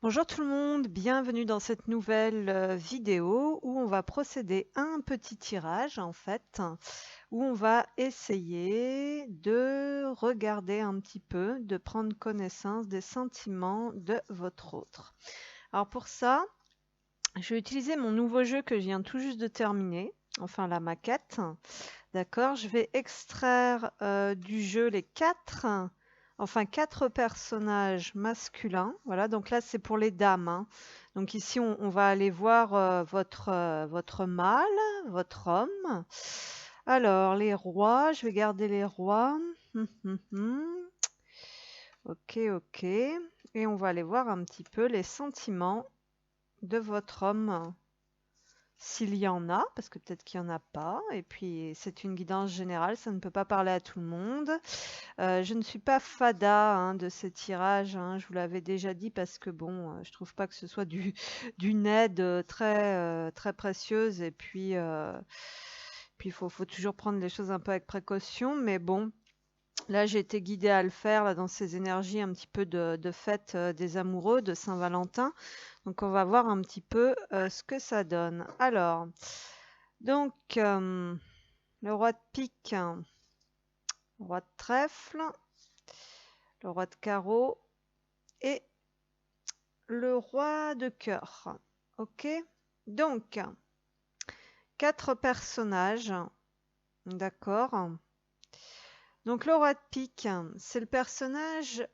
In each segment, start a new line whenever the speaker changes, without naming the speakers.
Bonjour tout le monde, bienvenue dans cette nouvelle vidéo où on va procéder à un petit tirage en fait, où on va essayer de regarder un petit peu, de prendre connaissance des sentiments de votre autre. Alors pour ça, je vais utiliser mon nouveau jeu que je viens tout juste de terminer, enfin la maquette. D'accord, je vais extraire du jeu les quatre personnages masculins. Voilà, donc là c'est pour les dames, hein. Donc ici on va aller voir votre mâle, votre homme. Alors les rois, je vais garder les rois. Ok, ok. Et on va aller voir un petit peu les sentiments de votre homme. S'il y en a, parce que peut-être qu'il n'y en a pas, et puis c'est une guidance générale, ça ne peut pas parler à tout le monde. Je ne suis pas fada hein, de ces tirages, hein, je vous l'avais déjà dit, parce que bon, je trouve pas que ce soit d'une aide très précieuse, et puis faut toujours prendre les choses un peu avec précaution, mais bon, là j'ai été guidée à le faire là, dans ces énergies un petit peu de fête des amoureux, de Saint-Valentin. Donc on va voir un petit peu ce que ça donne. Alors, donc le roi de pique, le roi de trèfle, le roi de carreau et le roi de cœur. Ok? Donc, quatre personnages. D'accord. Donc le roi de pique, c'est le personnage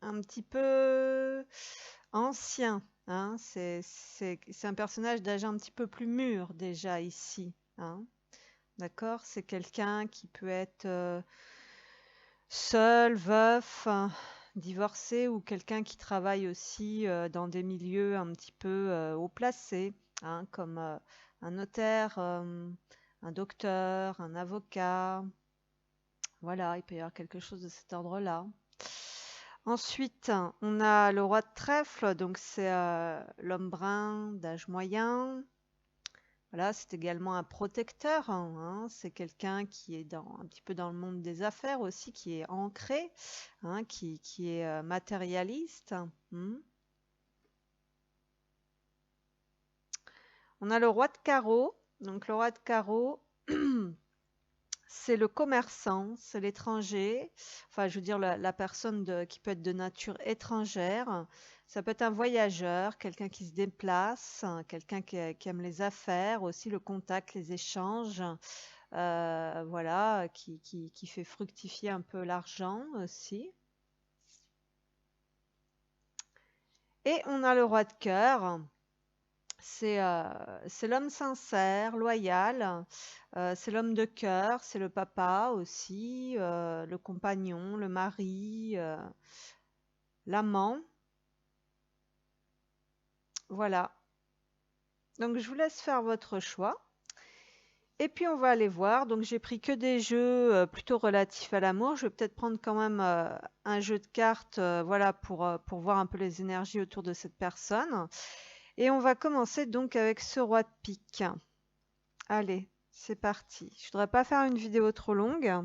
un petit peu ancien, hein. C'est un personnage d'âge un petit peu plus mûr déjà ici, hein. D'accord? C'est quelqu'un qui peut être seul, veuf, divorcé ou quelqu'un qui travaille aussi dans des milieux un petit peu haut placés, hein, comme un notaire, un docteur, un avocat. Voilà, il peut y avoir quelque chose de cet ordre-là. Ensuite, on a le roi de trèfle, donc c'est l'homme brun d'âge moyen. Voilà, c'est également un protecteur, hein, c'est quelqu'un qui est un petit peu dans le monde des affaires aussi, qui est ancré, hein, qui est matérialiste. On a le roi de carreau. Donc le roi de carreau, c'est le commerçant, c'est l'étranger, enfin je veux dire la personne qui peut être de nature étrangère. Ça peut être un voyageur, quelqu'un qui se déplace, quelqu'un qui aime les affaires, aussi le contact, les échanges, voilà, qui fait fructifier un peu l'argent aussi. Et on a le roi de cœur. C'est l'homme sincère, loyal, c'est l'homme de cœur, c'est le papa aussi, le compagnon, le mari, l'amant. Voilà. Donc je vous laisse faire votre choix. Et puis on va aller voir. Donc j'ai pris que des jeux plutôt relatifs à l'amour. Je vais peut-être prendre quand même un jeu de cartes, voilà, pour voir un peu les énergies autour de cette personne. Et on va commencer donc avec ce roi de pique. Allez, c'est parti. Je voudrais pas faire une vidéo trop longue.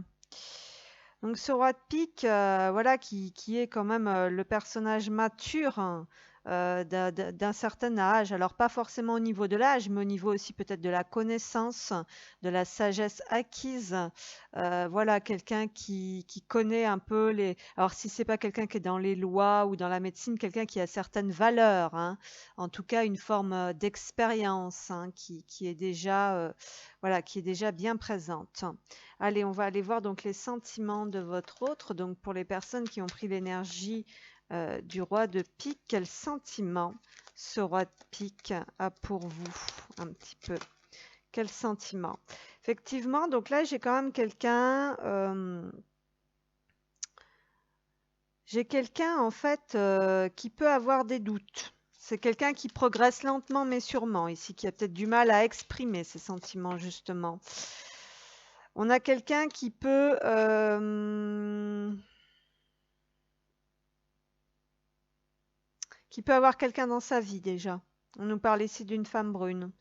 Donc ce roi de pique, voilà, qui est quand même le personnage mature, hein, d'un certain âge. Alors pas forcément au niveau de l'âge, mais au niveau aussi peut-être de la connaissance, de la sagesse acquise. Voilà, quelqu'un qui connaît un peu les. Alors si c'est pas quelqu'un qui est dans les lois ou dans la médecine, quelqu'un qui a certaines valeurs, hein. En tout cas une forme d'expérience, hein, qui est déjà, voilà, qui est déjà bien présente. Allez, on va aller voir donc les sentiments de votre autre. Donc pour les personnes qui ont pris l'énergie du roi de pique, quel sentiment ce roi de pique a pour vous un petit peu? Quel sentiment? Effectivement, donc là j'ai quand même quelqu'un, j'ai quelqu'un en fait qui peut avoir des doutes. C'est quelqu'un qui progresse lentement mais sûrement ici, qui a peut-être du mal à exprimer ses sentiments justement. On a quelqu'un qui peut avoir quelqu'un dans sa vie déjà. On nous parle ici d'une femme brune.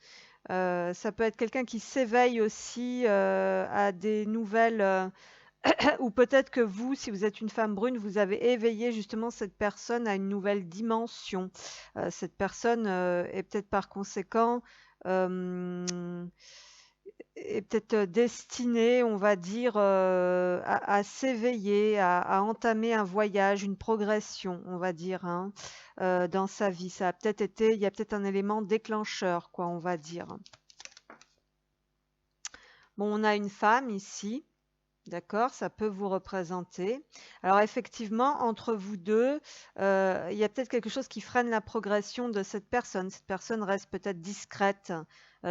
Ça peut être quelqu'un qui s'éveille aussi à des nouvelles Ou peut-être que vous, si vous êtes une femme brune, vous avez éveillé justement cette personne à une nouvelle dimension. Cette personne est peut-être par conséquent euh, est peut-être destinée, on va dire, à s'éveiller, à entamer un voyage, une progression, on va dire, hein, dans sa vie. Ça a peut-être été, il y a peut-être un élément déclencheur, quoi, on va dire. Bon, on a une femme ici. D'accord, ça peut vous représenter. Alors effectivement, entre vous deux, il y a peut-être quelque chose qui freine la progression de cette personne. Cette personne reste peut-être discrète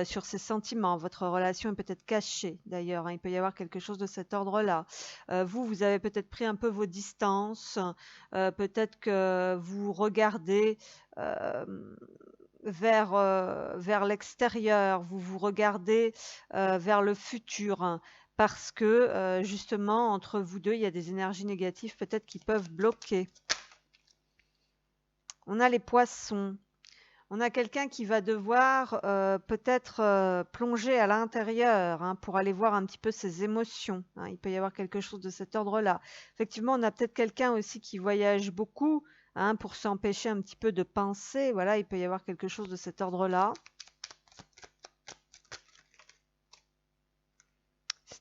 sur ses sentiments. Votre relation est peut-être cachée d'ailleurs, hein. Il peut y avoir quelque chose de cet ordre-là. Vous, vous avez peut-être pris un peu vos distances. Peut-être que vous regardez euh, vers l'extérieur. Vous vous regardez vers le futur, hein, parce que justement, entre vous deux, il y a des énergies négatives peut-être qui peuvent bloquer. On a les poissons. On a quelqu'un qui va devoir peut-être plonger à l'intérieur, hein, pour aller voir un petit peu ses émotions, hein. Il peut y avoir quelque chose de cet ordre-là. Effectivement, on a peut-être quelqu'un aussi qui voyage beaucoup, hein, pour s'empêcher un petit peu de penser. Voilà, il peut y avoir quelque chose de cet ordre-là.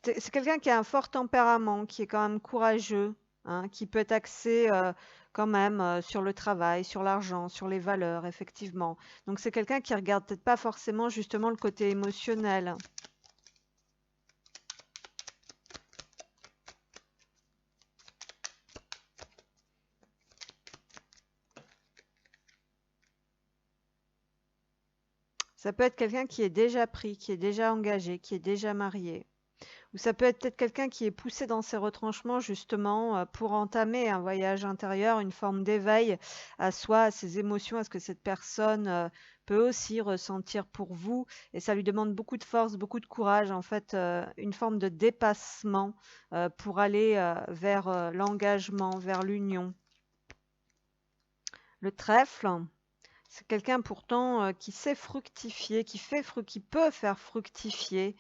C'est quelqu'un qui a un fort tempérament, qui est quand même courageux, hein, qui peut être axé quand même sur le travail, sur l'argent, sur les valeurs, effectivement. Donc c'est quelqu'un qui regarde peut-être pas forcément justement le côté émotionnel. Ça peut être quelqu'un qui est déjà pris, qui est déjà engagé, qui est déjà marié. Ou ça peut être peut-être quelqu'un qui est poussé dans ses retranchements justement pour entamer un voyage intérieur, une forme d'éveil à soi, à ses émotions, à ce que cette personne peut aussi ressentir pour vous. Et ça lui demande beaucoup de force, beaucoup de courage, en fait, une forme de dépassement pour aller vers l'engagement, vers l'union. Le trèfle. C'est quelqu'un pourtant qui sait fructifier, qui peut faire fructifier,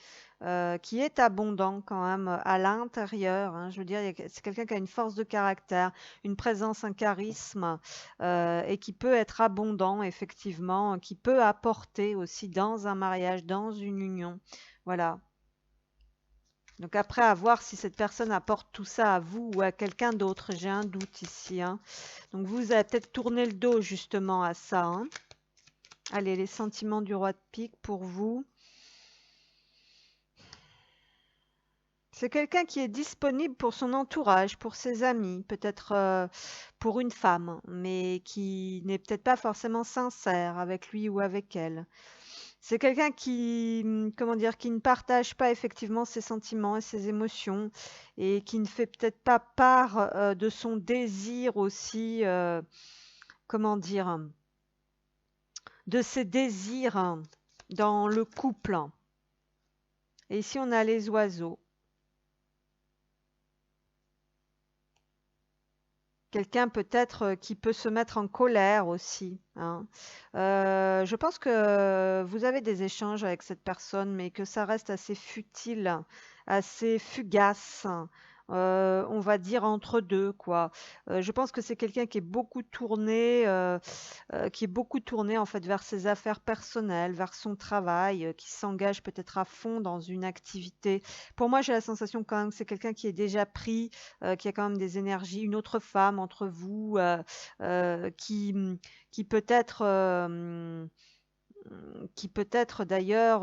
qui est abondant quand même à l'intérieur, hein. Je veux dire, c'est quelqu'un qui a une force de caractère, une présence, un charisme, et qui peut être abondant, effectivement, qui peut apporter aussi dans un mariage, dans une union. Voilà. Donc après, à voir si cette personne apporte tout ça à vous ou à quelqu'un d'autre. J'ai un doute ici, hein. Donc vous avez peut-être tourné le dos justement à ça, hein. Allez, les sentiments du roi de pique pour vous. C'est quelqu'un qui est disponible pour son entourage, pour ses amis, peut-être pour une femme, mais qui n'est peut-être pas forcément sincère avec lui ou avec elle. C'est quelqu'un qui, comment dire, qui ne partage pas effectivement ses sentiments et ses émotions et qui ne fait peut-être pas part de son désir aussi, comment dire, de ses désirs dans le couple. Et ici, on a les oiseaux. Quelqu'un peut-être qui peut se mettre en colère aussi, hein. Je pense que vous avez des échanges avec cette personne, mais que ça reste assez futile, assez fugace. On va dire entre deux, quoi. Je pense que c'est quelqu'un qui est beaucoup tourné en fait vers ses affaires personnelles, vers son travail, qui s'engage peut-être à fond dans une activité. Pour moi, j'ai la sensation quand même que c'est quelqu'un qui est déjà pris, qui a quand même des énergies, une autre femme entre vous, qui peut être, qui peut être d'ailleurs,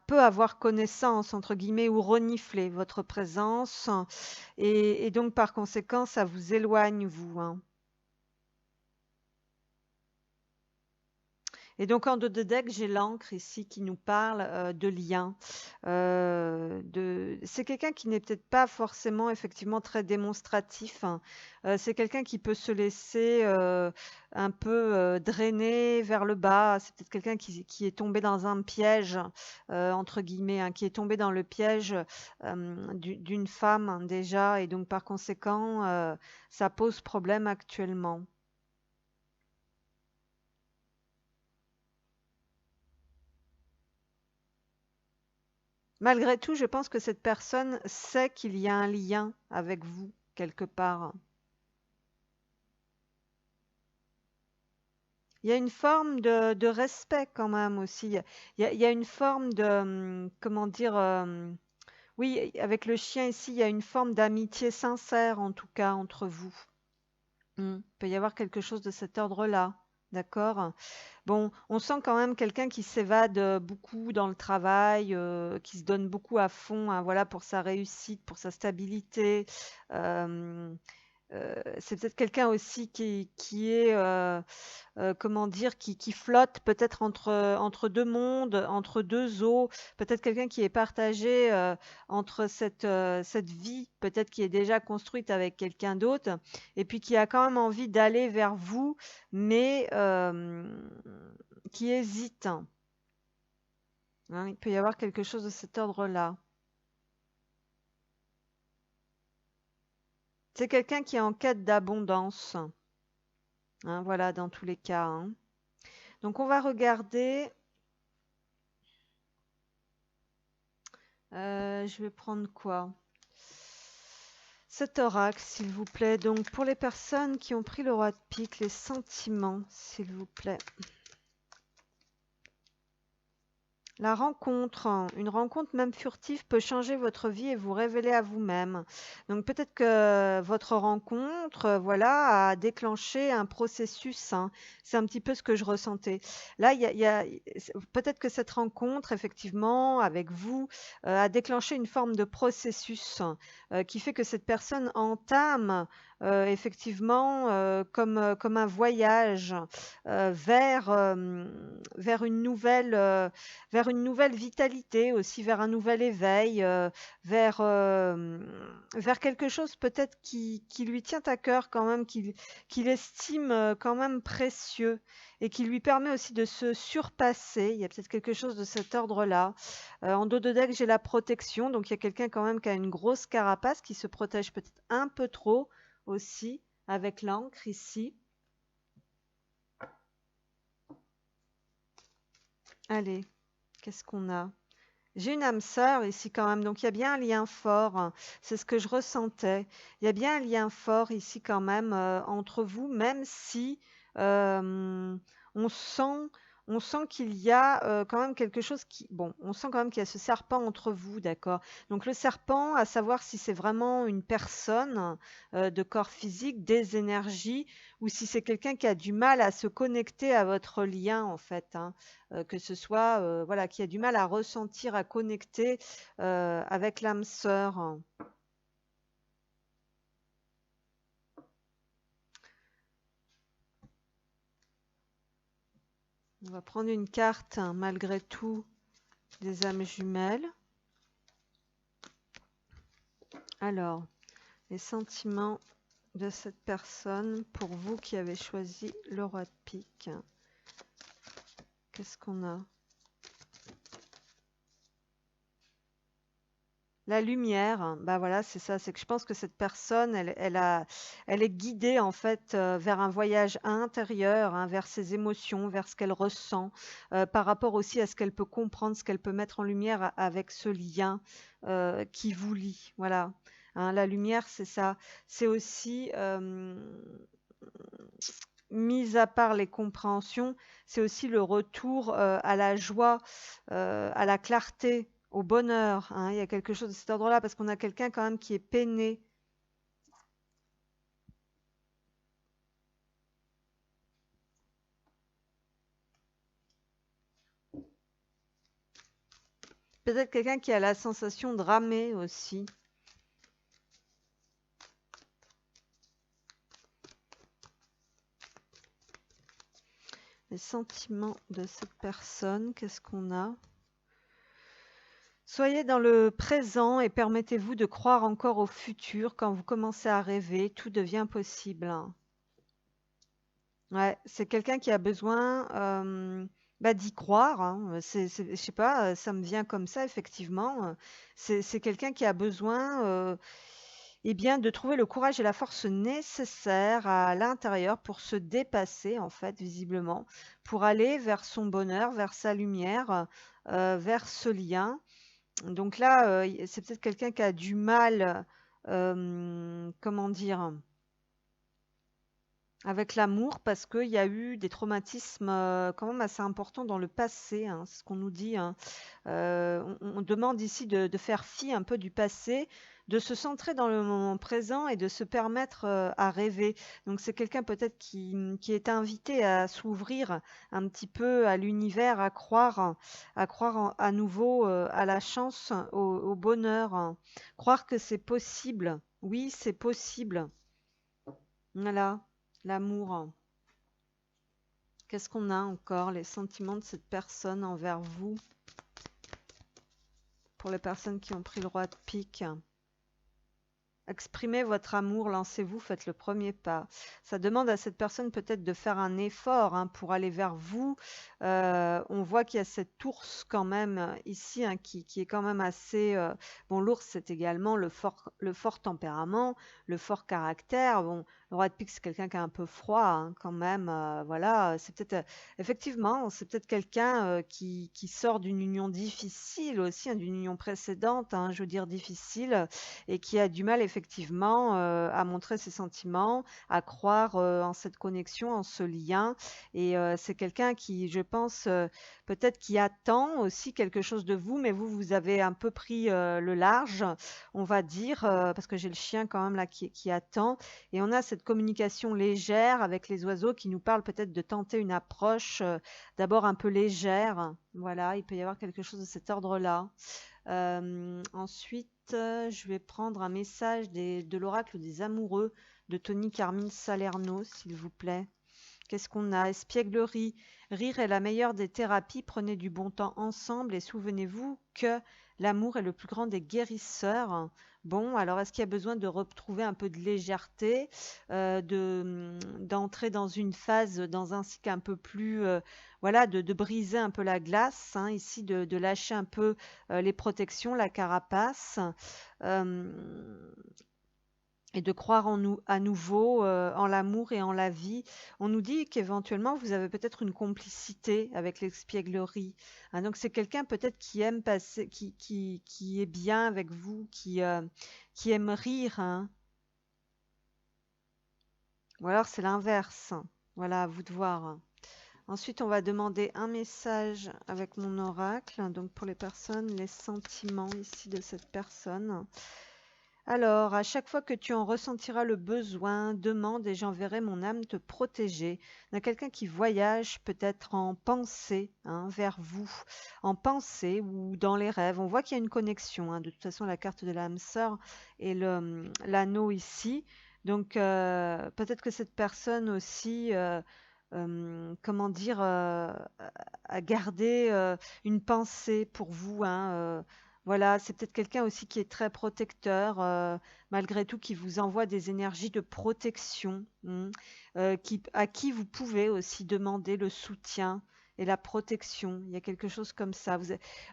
peut avoir connaissance, entre guillemets, ou renifler votre présence, et donc par conséquent, ça vous éloigne, vous, hein. Et donc en dos de deck, j'ai l'encre ici qui nous parle de lien. C'est quelqu'un qui n'est peut-être pas forcément effectivement très démonstratif, hein. C'est quelqu'un qui peut se laisser un peu drainer vers le bas. C'est peut-être quelqu'un qui est tombé dans un piège, entre guillemets, hein, qui est tombé dans le piège d'une femme, hein, déjà. Et donc par conséquent, ça pose problème actuellement. Malgré tout, je pense que cette personne sait qu'il y a un lien avec vous quelque part. Il y a une forme de respect quand même aussi. Il y a une forme de, comment dire, oui, avec le chien ici, il y a une forme d'amitié sincère en tout cas entre vous. Il peut y avoir quelque chose de cet ordre-là, d'accord? Bon, on sent quand même quelqu'un qui s'évade beaucoup dans le travail, qui se donne beaucoup à fond, hein, voilà, pour sa réussite, pour sa stabilité. Euh, c'est peut-être quelqu'un aussi qui est, comment dire, qui flotte peut-être entre deux mondes, entre deux eaux, peut-être quelqu'un qui est partagé entre cette vie, peut-être qui est déjà construite avec quelqu'un d'autre, et puis qui a quand même envie d'aller vers vous, mais qui hésite. Hein, il peut y avoir quelque chose de cet ordre-là. C'est quelqu'un qui est en quête d'abondance. Hein, voilà, dans tous les cas. Hein. Donc on va regarder. Je vais prendre quoi? Cet oracle, s'il vous plaît. Donc pour les personnes qui ont pris le roi de pique, les sentiments, s'il vous plaît. La rencontre, une rencontre même furtive peut changer votre vie et vous révéler à vous-même. Donc peut-être que votre rencontre, voilà, a déclenché un processus. Hein. C'est un petit peu ce que je ressentais. Là, peut-être que cette rencontre, effectivement, avec vous, a déclenché une forme de processus qui fait que cette personne entame effectivement comme un voyage vers vers une nouvelle vitalité, aussi vers un nouvel éveil, vers quelque chose peut-être qui lui tient à cœur quand même, qu'il estime quand même précieux et qui lui permet aussi de se surpasser. Il y a peut-être quelque chose de cet ordre-là. En dos de deck, j'ai la protection, donc il y a quelqu'un quand même qui a une grosse carapace, qui se protège peut-être un peu trop aussi, avec l'encre ici. Allez, qu'est-ce qu'on a? J'ai une âme sœur ici quand même, donc il y a bien un lien fort, hein. C'est ce que je ressentais. Il y a bien un lien fort ici quand même entre vous, même si euh, on sent, on sent qu'il y a quand même quelque chose qui... Bon, on sent quand même qu'il y a ce serpent entre vous, d'accord? Donc le serpent, à savoir si c'est vraiment une personne de corps physique, des énergies, ou si c'est quelqu'un qui a du mal à se connecter à votre lien en fait, hein. Que ce soit voilà, qui a du mal à ressentir, à connecter avec l'âme sœur. On va prendre une carte, hein, malgré tout, des âmes jumelles. Alors, les sentiments de cette personne pour vous qui avez choisi le roi de pique. Qu'est-ce qu'on a? La lumière, bah voilà, c'est ça. C'est que je pense que cette personne, elle est guidée en fait vers un voyage intérieur, hein, vers ses émotions, vers ce qu'elle ressent, par rapport aussi à ce qu'elle peut comprendre, ce qu'elle peut mettre en lumière avec ce lien qui vous lie. Voilà. Hein, la lumière, c'est ça. C'est aussi, mis à part les compréhensions, c'est aussi le retour à la joie, à la clarté, au bonheur. Hein. Il y a quelque chose de cet ordre-là parce qu'on a quelqu'un quand même qui est peiné. Peut-être quelqu'un qui a la sensation de ramer aussi. Les sentiments de cette personne, qu'est-ce qu'on a? Soyez dans le présent et permettez-vous de croire encore au futur. Quand vous commencez à rêver, tout devient possible. Ouais, c'est quelqu'un qui a besoin bah, d'y croire. Hein. Je sais pas, ça me vient comme ça, effectivement. C'est quelqu'un qui a besoin eh bien, de trouver le courage et la force nécessaires à l'intérieur pour se dépasser, en fait, visiblement, pour aller vers son bonheur, vers sa lumière, vers ce lien. Donc là, c'est peut-être quelqu'un qui a du mal, comment dire, avec l'amour parce qu'il y a eu des traumatismes quand même assez importants dans le passé, hein, c'est ce qu'on nous dit, hein. On demande ici de faire fi un peu du passé, de se centrer dans le moment présent et de se permettre à rêver. Donc c'est quelqu'un peut-être qui est invité à s'ouvrir un petit peu à l'univers, à croire à nouveau à la chance, au bonheur, hein. Croire que c'est possible. Oui, c'est possible. Voilà, l'amour. Qu'est-ce qu'on a encore? Les sentiments de cette personne envers vous, pour les personnes qui ont pris le roi de pique. Exprimez votre amour, lancez-vous, faites le premier pas. Ça demande à cette personne peut-être de faire un effort hein, pour aller vers vous. On voit qu'il y a cet ours quand même ici hein, qui est quand même assez... Bon, l'ours, c'est également le fort tempérament, le fort caractère. Bon, le roi de pique, c'est quelqu'un qui est un peu froid hein, quand même. Voilà, c'est peut-être... effectivement, c'est peut-être quelqu'un qui sort d'une union difficile aussi, hein, d'une union précédente, hein, je veux dire difficile et qui a du mal effectivement à montrer ses sentiments, à croire en cette connexion, en ce lien. Et c'est quelqu'un qui, je pense, peut-être qui attend aussi quelque chose de vous, mais vous avez un peu pris le large, on va dire, parce que j'ai le chien quand même là qui attend. Et on a cette communication légère avec les oiseaux qui nous parlent peut-être de tenter une approche d'abord un peu légère. Voilà, il peut y avoir quelque chose de cet ordre-là. Ensuite, je vais prendre un message de l'oracle des amoureux de Tony Carmine Salerno, s'il vous plaît. Qu'est-ce qu'on a? Espièglerie. Rire est la meilleure des thérapies. Prenez du bon temps ensemble et souvenez-vous que l'amour est le plus grand des guérisseurs. Bon, alors est-ce qu'il y a besoin de retrouver un peu de légèreté, d'entrer dans une phase, dans un cycle un peu plus, voilà, de briser un peu la glace, hein, ici, de lâcher un peu les protections, la carapace. Euh, et de croire en nous à nouveau, en l'amour et en la vie. On nous dit qu'éventuellement vous avez peut-être une complicité avec l'espièglerie. Hein, donc c'est quelqu'un peut-être qui aime passer, qui est bien avec vous, qui aime rire. Hein. Ou alors c'est l'inverse. Voilà, à vous de voir. Ensuite, on va demander un message avec mon oracle. Donc pour les personnes, les sentiments ici de cette personne. Alors, à chaque fois que tu en ressentiras le besoin, demande et j'enverrai mon âme te protéger. Il y a quelqu'un qui voyage peut-être en pensée hein, vers vous, en pensée ou dans les rêves. On voit qu'il y a une connexion. Hein. De toute façon, la carte de l'âme sœur et l'anneau ici. Donc, peut-être que cette personne aussi, comment dire, a gardé une pensée pour vous. Hein, voilà, c'est peut-être quelqu'un aussi qui est très protecteur, malgré tout, qui vous envoie des énergies de protection, à qui vous pouvez aussi demander le soutien et la protection. Il y a quelque chose comme ça.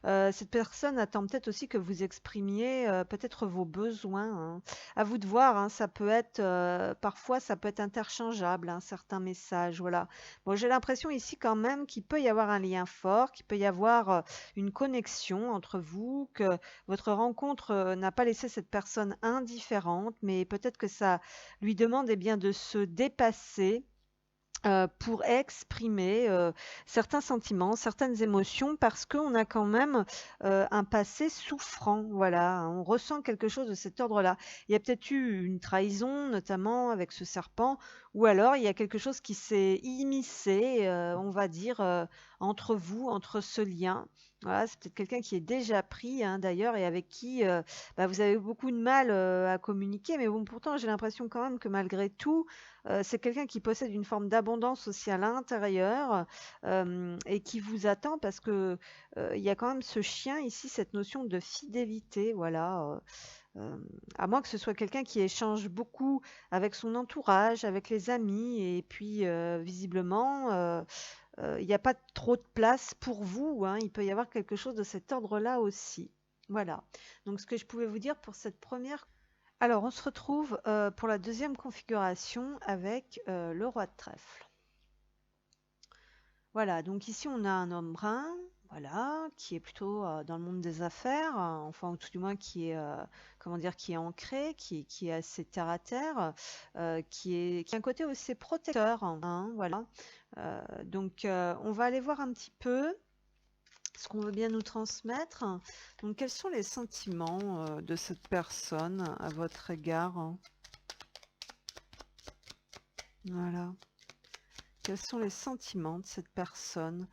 Cette personne attend peut-être aussi que vous exprimiez peut-être vos besoins. Hein. À vous de voir, hein, ça peut être parfois ça peut être interchangeable, hein, certains messages. Voilà. Bon, j'ai l'impression ici quand même qu'il peut y avoir un lien fort, qu'il peut y avoir une connexion entre vous, que votre rencontre n'a pas laissé cette personne indifférente, mais peut-être que ça lui demande eh bien, de se dépasser pour exprimer certains sentiments, certaines émotions, parce qu'on a quand même un passé souffrant. Voilà, on ressent quelque chose de cet ordre-là. Il y a peut-être eu une trahison, notamment avec ce serpent, ou alors il y a quelque chose qui s'est immiscé, on va dire, entre vous, entre ce lien. Voilà, c'est peut-être quelqu'un qui est déjà pris, hein, d'ailleurs, et avec qui vous avez beaucoup de mal à communiquer, mais bon, pourtant, j'ai l'impression quand même que malgré tout, c'est quelqu'un qui possède une forme d'abondance aussi à l'intérieur et qui vous attend parce que il y a quand même ce chien ici, cette notion de fidélité, voilà. À moins que ce soit quelqu'un qui échange beaucoup avec son entourage, avec les amis, et puis visiblement, il n'y a pas trop de place pour vous. Hein. Il peut y avoir quelque chose de cet ordre-là aussi. Voilà. Donc ce que je pouvais vous dire pour cette première alors, on se retrouve pour la deuxième configuration avec le roi de trèfle. Voilà, donc ici on a un homme brun, voilà, qui est plutôt dans le monde des affaires, enfin, ou tout du moins qui est, comment dire, qui est ancré, qui est assez terre à terre, qui a un côté aussi protecteur, hein, voilà. On va aller voir un petit peu ce qu'on veut bien nous transmettre. Donc, quels sont les sentiments de cette personne à votre égard? Voilà. Quels sont les sentiments de cette personne?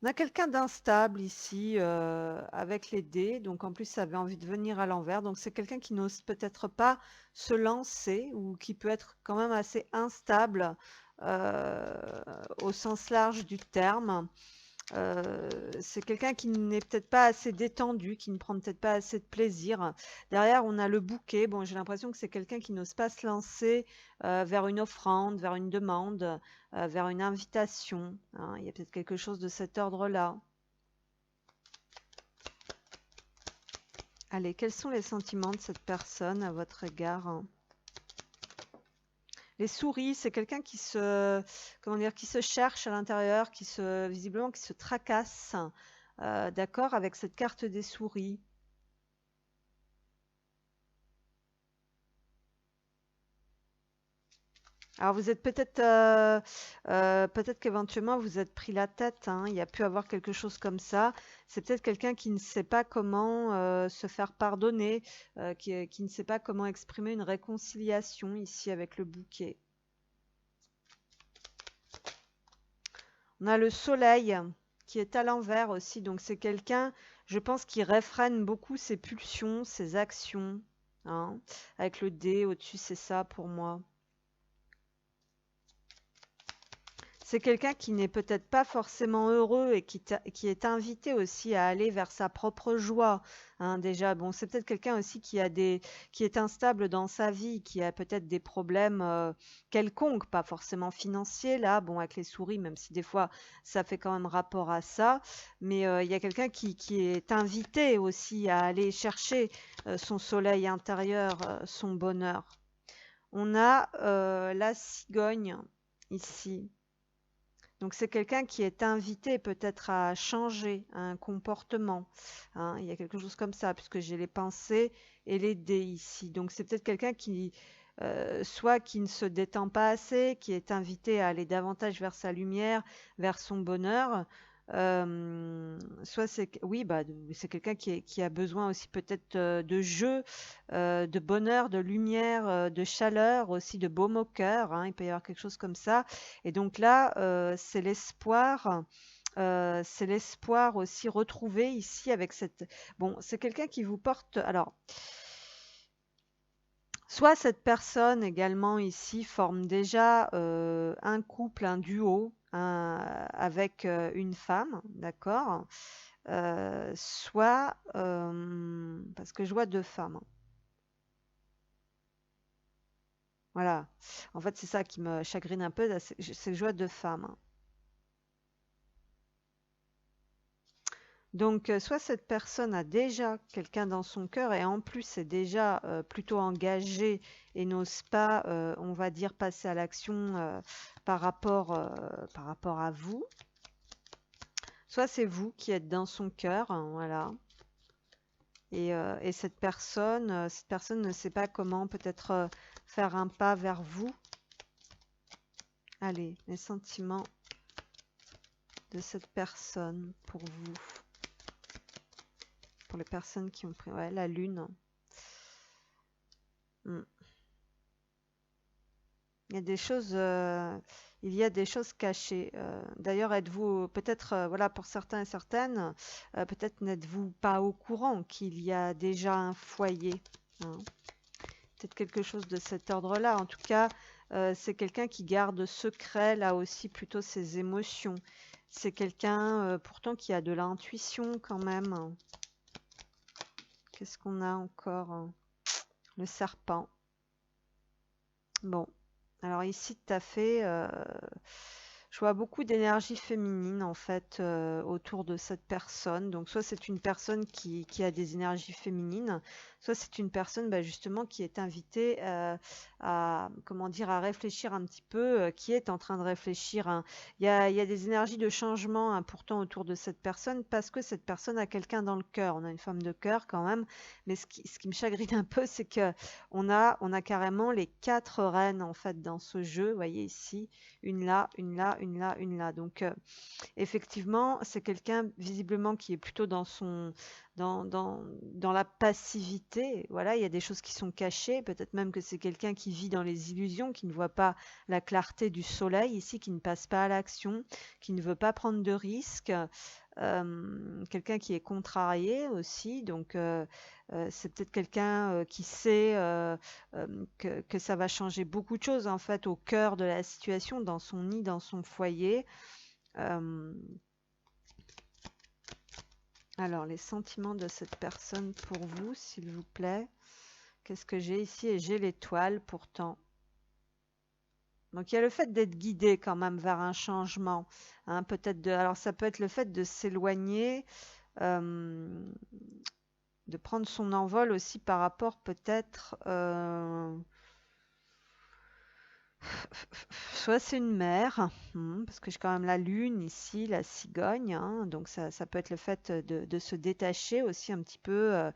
On a quelqu'un d'instable ici avec les dés, donc en plus ça avait envie de venir à l'envers, donc c'est quelqu'un qui n'ose peut-être pas se lancer ou qui peut être quand même assez instable au sens large du terme. C'est quelqu'un qui n'est peut-être pas assez détendu, qui ne prend peut-être pas assez de plaisir. Derrière, on a le bouquet. Bon, j'ai l'impression que c'est quelqu'un qui n'ose pas se lancer vers une offrande, vers une demande, vers une invitation, hein. Il y a peut-être quelque chose de cet ordre-là. Allez, quels sont les sentiments de cette personne à votre égard? Les souris, c'est quelqu'un qui se, comment dire, qui se cherche à l'intérieur, visiblement, qui se tracasse, d'accord, avec cette carte des souris. Alors vous êtes peut-être qu'éventuellement vous êtes pris la tête, hein. Il y a pu avoir quelque chose comme ça. C'est peut-être quelqu'un qui ne sait pas comment se faire pardonner, qui ne sait pas comment exprimer une réconciliation ici avec le bouquet. On a le soleil qui est à l'envers aussi, donc c'est quelqu'un, je pense, qui réfrène beaucoup ses pulsions, ses actions, hein. Avec le dé au-dessus, c'est ça pour moi. C'est quelqu'un qui n'est peut-être pas forcément heureux et qui est invité aussi à aller vers sa propre joie, hein, déjà. Bon, c'est peut-être quelqu'un aussi qui est instable dans sa vie, qui a peut-être des problèmes quelconques, pas forcément financiers, là, bon, avec les souris, même si des fois ça fait quand même rapport à ça, mais il y a quelqu'un qui est invité aussi à aller chercher son soleil intérieur, son bonheur. On a la cigogne ici. Donc c'est quelqu'un qui est invité peut-être à changer un comportement, hein. Il y a quelque chose comme ça, puisque j'ai les pensées et les dés ici. Donc c'est peut-être quelqu'un qui, soit qui ne se détend pas assez, qui est invité à aller davantage vers sa lumière, vers son bonheur. Soit c'est, oui, bah, c'est quelqu'un qui a besoin aussi peut-être de jeu, de bonheur, de lumière, de chaleur, aussi de baume au cœur, hein. Il peut y avoir quelque chose comme ça. Et donc là, c'est l'espoir aussi retrouvé ici avec cette. Bon, c'est quelqu'un qui vous porte. Alors, soit cette personne également ici forme déjà un couple, un duo avec une femme, d'accord? Soit parce que je vois deux femmes, hein. Voilà. En fait, c'est ça qui me chagrine un peu, c'est que je vois deux femmes, hein. Donc, soit cette personne a déjà quelqu'un dans son cœur et en plus est déjà plutôt engagée et n'ose pas, on va dire, passer à l'action par rapport à vous. Soit c'est vous qui êtes dans son cœur, hein, voilà. Et cette personne ne sait pas comment peut-être faire un pas vers vous. Allez, les sentiments de cette personne pour vous. Pour les personnes qui ont pris, ouais, la lune. Hmm. Il y a des choses cachées. D'ailleurs, êtes-vous peut-être, voilà, pour certains et certaines, peut-être n'êtes-vous pas au courant qu'il y a déjà un foyer, hein. Peut-être quelque chose de cet ordre-là. En tout cas, c'est quelqu'un qui garde secret, là aussi, plutôt ses émotions. C'est quelqu'un, pourtant, qui a de l'intuition quand même. Qu'est-ce qu'on a encore? Le serpent. Bon. Alors ici, tu as fait, Je vois beaucoup d'énergie féminine en fait autour de cette personne. Donc soit c'est une personne qui a des énergies féminines, soit c'est une personne bah, justement qui est invitée à comment dire à réfléchir un petit peu, qui est en train de réfléchir, hein. Il y a des énergies de changement importants autour de cette personne parce que cette personne a quelqu'un dans le cœur. On a une femme de cœur quand même, mais ce qui me chagrine un peu, c'est que on a carrément les quatre reines en fait dans ce jeu. Vous voyez ici une là, une là, une là, une là. Donc, effectivement, c'est quelqu'un visiblement qui est plutôt dans la passivité. Voilà, il y a des choses qui sont cachées. Peut-être même que c'est quelqu'un qui vit dans les illusions, qui ne voit pas la clarté du soleil ici, qui ne passe pas à l'action, qui ne veut pas prendre de risques. Quelqu'un qui est contrarié aussi, donc c'est peut-être quelqu'un qui sait que ça va changer beaucoup de choses en fait au cœur de la situation, dans son nid, dans son foyer. Euh, alors, les sentiments de cette personne pour vous, s'il vous plaît. Qu'est-ce que j'ai ici? Et j'ai l'étoile pourtant. Donc il y a le fait d'être guidé quand même vers un changement, hein, alors ça peut être le fait de s'éloigner, euh, de prendre son envol aussi par rapport peut-être, soit c'est une mère, parce que j'ai quand même la lune ici, la cigogne, hein, donc ça peut être le fait de se détacher aussi un petit peu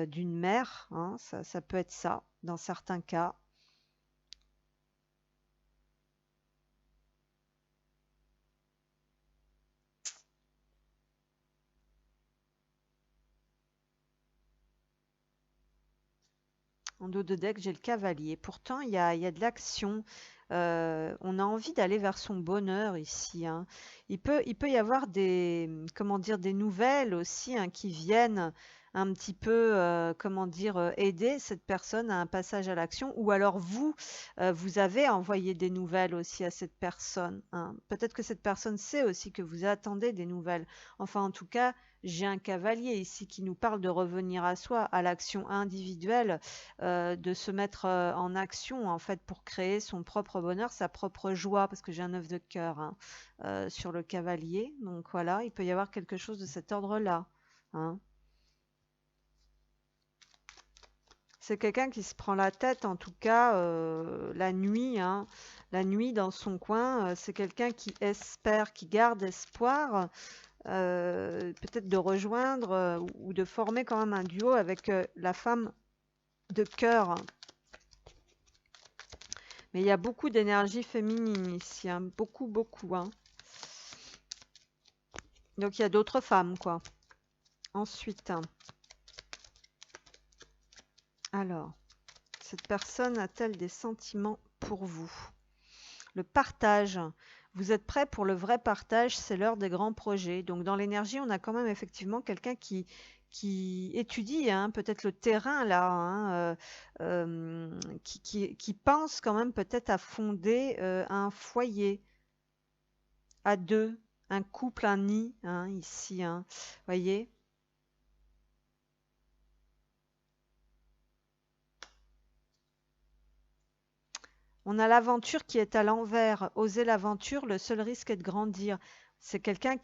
d'une mère, hein, ça peut être ça dans certains cas. En dos de deck, j'ai le cavalier. Pourtant, il y a de l'action. On a envie d'aller vers son bonheur ici, hein. Il peut y avoir comment dire, des nouvelles aussi, hein, qui viennent un petit peu, comment dire, aider cette personne à un passage à l'action. Ou alors vous, vous avez envoyé des nouvelles aussi à cette personne, hein. Peut-être que cette personne sait aussi que vous attendez des nouvelles. Enfin, en tout cas, j'ai un cavalier ici qui nous parle de revenir à soi, à l'action individuelle, de se mettre en action en fait pour créer son propre bonheur, sa propre joie, parce que j'ai un œuf de cœur, hein, sur le cavalier. Donc voilà, il peut y avoir quelque chose de cet ordre-là, hein. C'est quelqu'un qui se prend la tête, en tout cas, la nuit, hein. La nuit dans son coin, c'est quelqu'un qui espère, qui garde espoir, peut-être de rejoindre ou de former quand même un duo avec la femme de cœur. Mais il y a beaucoup d'énergie féminine ici, hein. Beaucoup, beaucoup, hein. Donc il y a d'autres femmes, quoi. Ensuite, alors, cette personne a-t-elle des sentiments pour vous? Le partage. Vous êtes prêt pour le vrai partage, c'est l'heure des grands projets. Donc dans l'énergie, on a quand même effectivement quelqu'un qui étudie, hein, peut-être le terrain là, hein, qui pense quand même peut-être à fonder un foyer à deux, un couple, un nid, hein, ici, hein, voyez. On a l'aventure qui est à l'envers. Oser l'aventure, le seul risque est de grandir. C'est quelqu'un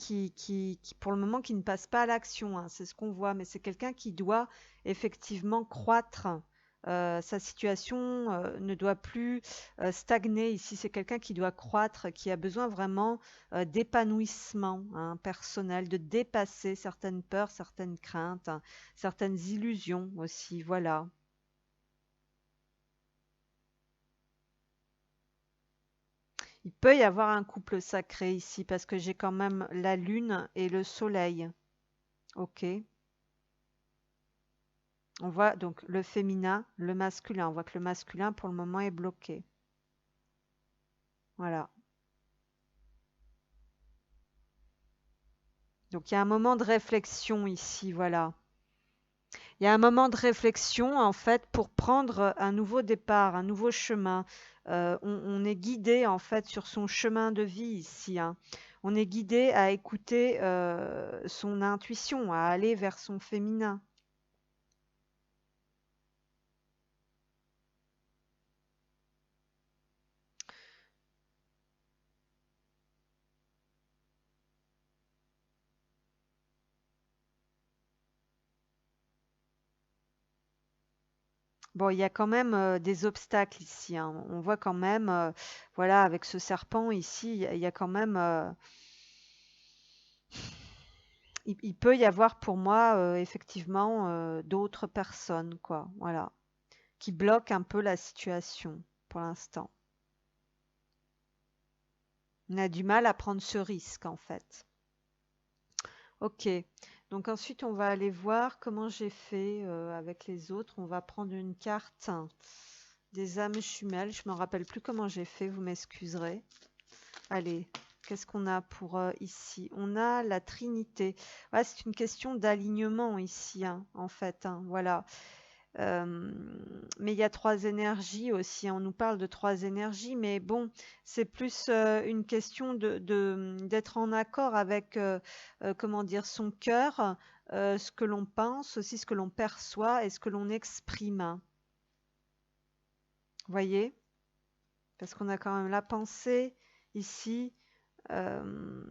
pour le moment, qui ne passe pas à l'action, hein, c'est ce qu'on voit, mais c'est quelqu'un qui doit effectivement croître. Sa situation ne doit plus stagner. Ici, c'est quelqu'un qui doit croître, qui a besoin vraiment d'épanouissement, hein, personnel, de dépasser certaines peurs, certaines craintes, hein, certaines illusions aussi. Voilà. Il peut y avoir un couple sacré ici parce que j'ai quand même la lune et le soleil. Ok. On voit donc le féminin, le masculin. On voit que le masculin pour le moment est bloqué. Voilà. Donc il y a un moment de réflexion ici, voilà. Il y a un moment de réflexion en fait pour prendre un nouveau départ, un nouveau chemin. On est guidé en fait sur son chemin de vie ici, hein. On est guidé à écouter son intuition, à aller vers son féminin. Bon, il y a quand même des obstacles ici, hein. On voit quand même, voilà, avec ce serpent ici, il y a quand même, il peut y avoir pour moi effectivement d'autres personnes, quoi, voilà, qui bloquent un peu la situation pour l'instant. On a du mal à prendre ce risque en fait. Ok, donc ensuite on va aller voir comment j'ai fait avec les autres. On va prendre une carte des âmes jumelles. Je me rappelle plus comment j'ai fait, vous m'excuserez. Allez, qu'est-ce qu'on a pour ici? On a la Trinité. Ouais, c'est une question d'alignement ici, hein, en fait, hein, voilà. Euh, mais il y a trois énergies aussi, hein. On nous parle de trois énergies, mais bon, c'est plus une question d'être en accord avec, comment dire, son cœur, ce que l'on pense, aussi ce que l'on perçoit et ce que l'on exprime, hein. Vous voyez? Parce qu'on a quand même la pensée ici. euh,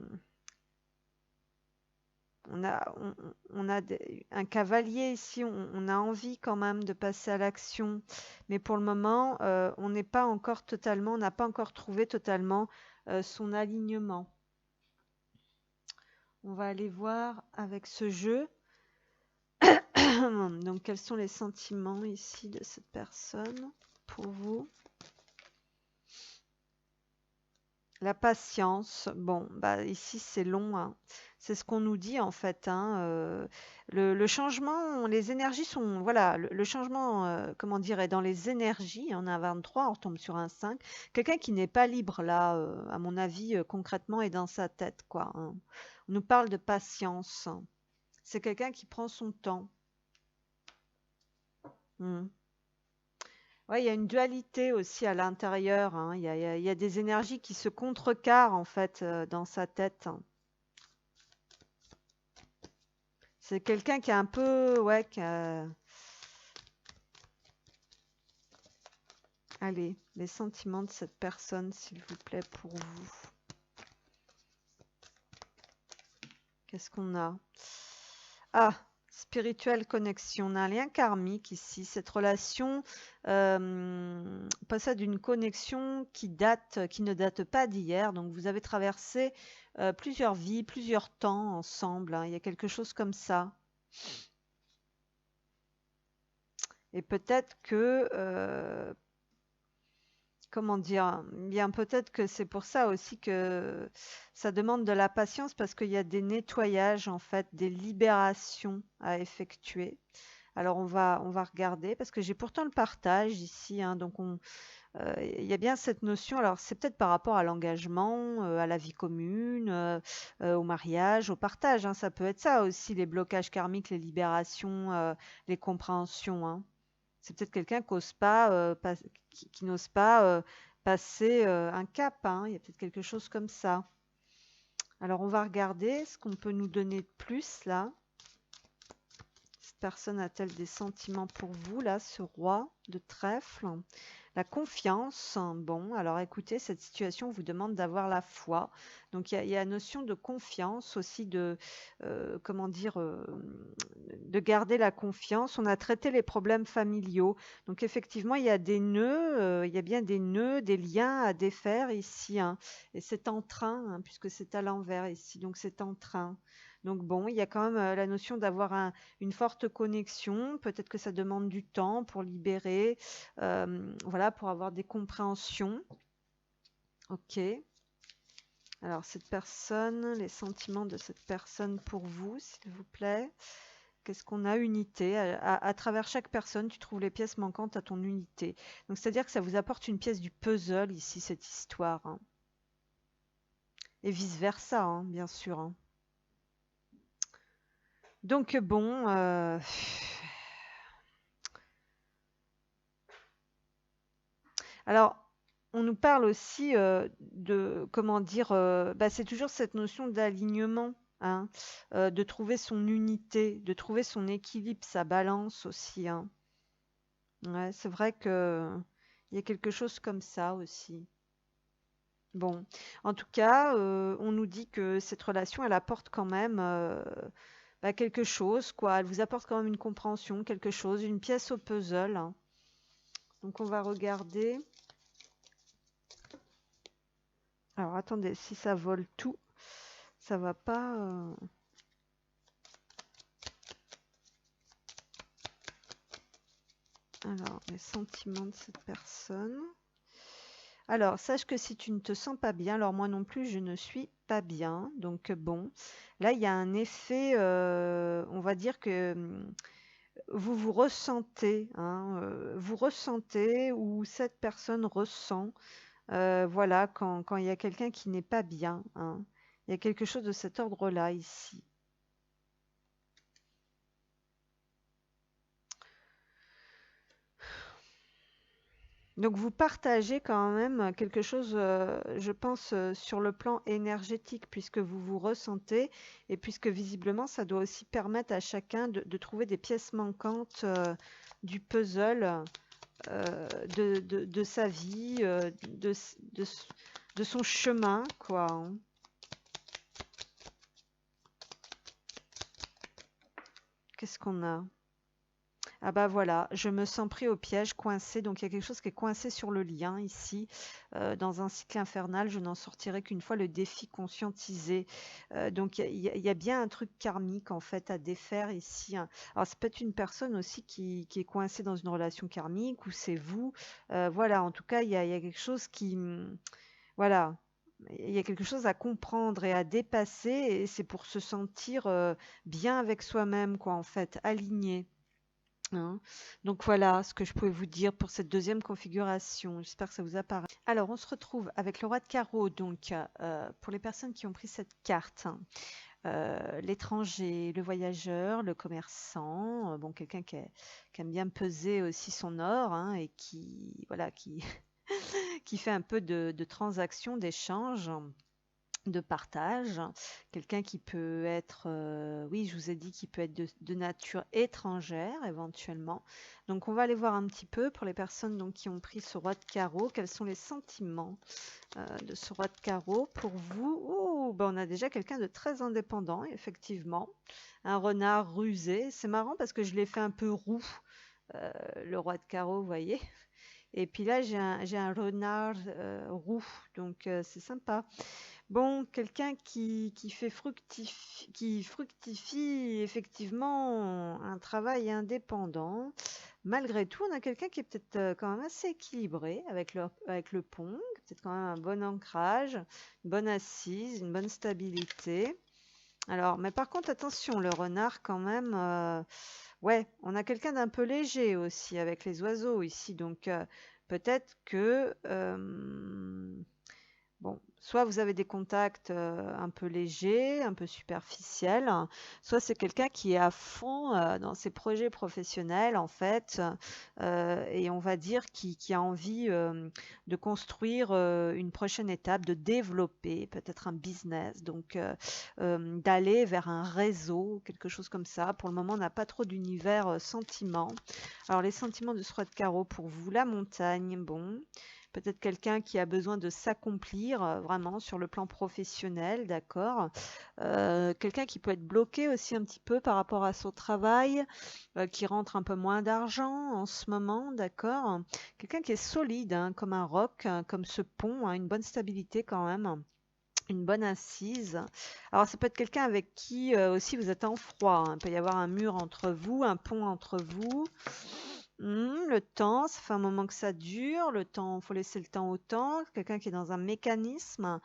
on a un cavalier ici, on a envie quand même de passer à l'action, mais pour le moment, on n'est pas encore totalement, on n'a pas encore trouvé totalement son alignement. On va aller voir avec ce jeu. Donc, quels sont les sentiments ici de cette personne pour vous? La patience, bon, bah ici c'est long, hein. C'est ce qu'on nous dit en fait, hein. Le changement, les énergies sont, voilà, le changement, comment dire, est dans les énergies. On a un 23, on retombe sur un 5. Quelqu'un qui n'est pas libre là, à mon avis, concrètement, est dans sa tête, quoi, hein. On nous parle de patience. C'est quelqu'un qui prend son temps. Hmm. Ouais, il y a une dualité aussi à l'intérieur, hein. Il y a des énergies qui se contrecarrent en fait dans sa tête, hein. C'est quelqu'un qui est un peu, ouais, Allez, les sentiments de cette personne, s'il vous plaît, pour vous. Qu'est-ce qu'on a? Ah, spirituelle connexion. On a un lien karmique ici. Cette relation possède une connexion qui ne date pas d'hier. Donc, vous avez traversé plusieurs vies, plusieurs temps ensemble, hein. Il y a quelque chose comme ça. Et peut-être que comment dire? Bien, peut-être que c'est pour ça aussi que ça demande de la patience parce qu'il y a des nettoyages, en fait, des libérations à effectuer. Alors on va regarder parce que j'ai pourtant le partage ici, hein, donc il y a bien cette notion. Alors c'est peut-être par rapport à l'engagement, à la vie commune, au mariage, au partage, hein, ça peut être ça aussi, les blocages karmiques, les libérations, les compréhensions, hein. C'est peut-être quelqu'un qui n'ose pas passer un cap, hein. Il y a peut-être quelque chose comme ça. Alors on va regarder ce qu'on peut nous donner de plus là. Cette personne a-t-elle des sentiments pour vous là, ce roi de trèfle? La confiance, bon, alors écoutez, cette situation vous demande d'avoir la foi. Donc il y a la notion de confiance aussi, comment dire, de garder la confiance. On a traité les problèmes familiaux. Donc effectivement, il y a des nœuds, il y a bien des nœuds, des liens à défaire ici, hein. Et c'est en train, hein, puisque c'est à l'envers ici, donc c'est en train. Donc bon, il y a quand même la notion d'avoir une forte connexion. Peut-être que ça demande du temps pour libérer, voilà, pour avoir des compréhensions. Ok. Alors cette personne, les sentiments de cette personne pour vous, s'il vous plaît. Qu'est-ce qu'on a? Unité. À travers chaque personne, tu trouves les pièces manquantes à ton unité. Donc c'est-à-dire que ça vous apporte une pièce du puzzle ici, cette histoire, hein. Et vice-versa, hein, bien sûr, hein. Donc bon, alors, on nous parle aussi de, comment dire, bah, c'est toujours cette notion d'alignement, hein, de trouver son unité, de trouver son équilibre, sa balance aussi, hein. Ouais, c'est vrai que il y a quelque chose comme ça aussi. Bon, en tout cas, on nous dit que cette relation, elle apporte quand même bah, quelque chose, quoi. Elle vous apporte quand même une compréhension, quelque chose, une pièce au puzzle, hein. Donc on va regarder. Alors attendez, si ça vole tout, ça va pas. Alors, les sentiments de cette personne. Alors, sache que si tu ne te sens pas bien, alors moi non plus, je ne suis pas bien. Donc bon, là, il y a un effet, on va dire que vous vous ressentez, hein, vous ressentez ou cette personne ressent, voilà, quand il y a quelqu'un qui n'est pas bien, hein. Il y a quelque chose de cet ordre-là ici. Donc vous partagez quand même quelque chose, je pense, sur le plan énergétique, puisque vous vous ressentez et puisque visiblement ça doit aussi permettre à chacun de trouver des pièces manquantes du puzzle de sa vie, de son chemin, quoi, hein. Qu'est-ce qu'on a? Ah bah voilà, je me sens pris au piège, coincé. Donc il y a quelque chose qui est coincé sur le lien ici, dans un cycle infernal. Je n'en sortirai qu'une fois le défi conscientisé. Donc il y a bien un truc karmique en fait à défaire ici, hein. Alors c'est peut-être une personne aussi qui est coincée dans une relation karmique ou c'est vous. Voilà, en tout cas il y a quelque chose qui, voilà, il y a quelque chose à comprendre et à dépasser et c'est pour se sentir bien avec soi-même, quoi, en fait, aligné, hein. Donc voilà ce que je pouvais vous dire pour cette deuxième configuration. J'espère que ça vous apparaît. Alors, on se retrouve avec le roi de carreau. Donc, pour les personnes qui ont pris cette carte, hein, l'étranger, le voyageur, le commerçant, bon, quelqu'un qui aime bien peser aussi son or, hein, et qui, voilà, qui, qui fait un peu de transactions, d'échanges, de partage, quelqu'un qui peut être, oui, je vous ai dit qu'il peut être de nature étrangère éventuellement. Donc on va aller voir un petit peu pour les personnes donc, qui ont pris ce roi de carreau, quels sont les sentiments de ce roi de carreau pour vous. Oh, ben on a déjà quelqu'un de très indépendant, effectivement. Un renard rusé. C'est marrant parce que je l'ai fait un peu roux, le roi de carreau, vous voyez. Et puis là, j'ai un renard roux, donc c'est sympa. Bon, quelqu'un qui fructifie effectivement un travail indépendant. Malgré tout, on a quelqu'un qui est peut-être quand même assez équilibré avec le pont, peut-être quand même un bon ancrage, une bonne assise, une bonne stabilité. Alors, mais par contre, attention, le renard quand même, ouais, on a quelqu'un d'un peu léger aussi avec les oiseaux ici, donc peut-être que bon, soit vous avez des contacts un peu légers, un peu superficiels, soit c'est quelqu'un qui est à fond dans ses projets professionnels en fait, et on va dire qui a envie de construire une prochaine étape, de développer peut-être un business, donc d'aller vers un réseau, quelque chose comme ça. Pour le moment, on n'a pas trop d'univers sentiments. Alors les sentiments de ce roi de carreau pour vous, la montagne, bon. Peut-être quelqu'un qui a besoin de s'accomplir vraiment sur le plan professionnel, d'accord. Quelqu'un qui peut être bloqué aussi un petit peu par rapport à son travail, qui rentre un peu moins d'argent en ce moment, d'accord. Quelqu'un qui est solide, hein, comme un roc, hein, comme ce pont, hein, une bonne stabilité quand même. Une bonne assise. Alors, ça peut être quelqu'un avec qui aussi vous êtes en froid, hein. Il peut y avoir un mur entre vous, un pont entre vous. Le temps, ça fait un moment que ça dure. Le temps, faut laisser le temps au temps. Quelqu'un qui est dans un mécanisme,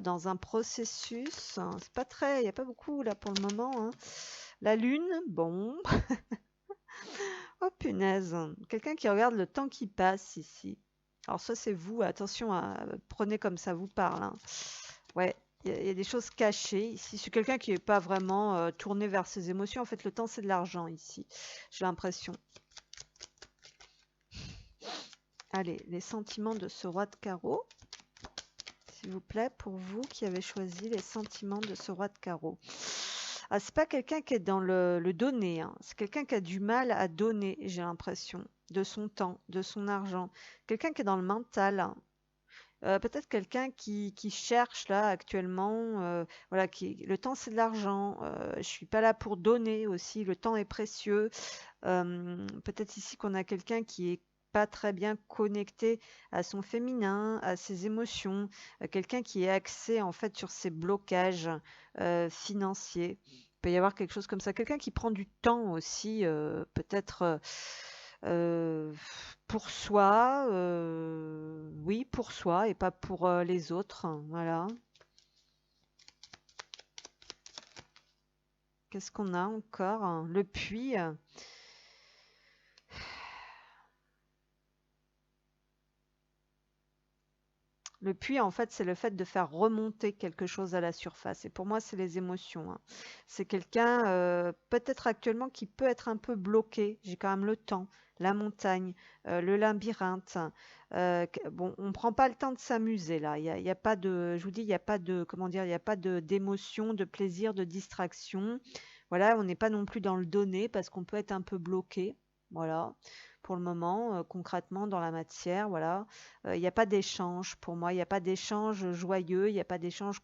dans un processus, hein. C'est pas très, il n'y a pas beaucoup là pour le moment, hein. La lune, bon. Oh punaise. Quelqu'un qui regarde le temps qui passe ici. Alors ça c'est vous, attention, prenez comme ça vous parle, hein. Ouais, il y a des choses cachées ici. C'est quelqu'un qui n'est pas vraiment tourné vers ses émotions. En fait, le temps c'est de l'argent ici. J'ai l'impression. Allez, les sentiments de ce roi de carreau, s'il vous plaît, pour vous qui avez choisi les sentiments de ce roi de carreau. Ah, c'est pas quelqu'un qui est dans le donner, hein. C'est quelqu'un qui a du mal à donner, j'ai l'impression, de son temps, de son argent. Quelqu'un qui est dans le mental, hein. Peut-être quelqu'un qui cherche là actuellement, voilà, le temps c'est de l'argent, je suis pas là pour donner aussi, le temps est précieux. Peut-être ici qu'on a quelqu'un qui est pas très bien connecté à son féminin, à ses émotions, quelqu'un qui est axé en fait sur ses blocages financiers. Il peut y avoir quelque chose comme ça. Quelqu'un qui prend du temps aussi, peut-être euh, pour soi, oui, pour soi et pas pour les autres. Voilà. Qu'est-ce qu'on a encore? Le puits. Le puits, en fait, c'est le fait de faire remonter quelque chose à la surface. Et pour moi, c'est les émotions, hein. C'est quelqu'un, peut-être actuellement, qui peut être un peu bloqué. J'ai quand même le temps, la montagne, le labyrinthe. Bon, on prend pas le temps de s'amuser là. Il y a pas de, je vous dis, il n'y a pas de, comment dire, il n'y a pas de d'émotion, de plaisir, de distraction. Voilà, on n'est pas non plus dans le donner parce qu'on peut être un peu bloqué. Voilà, pour le moment, concrètement dans la matière, voilà. Il n'y a pas d'échange pour moi, il n'y a pas d'échange joyeux, il n'y a pas d'échange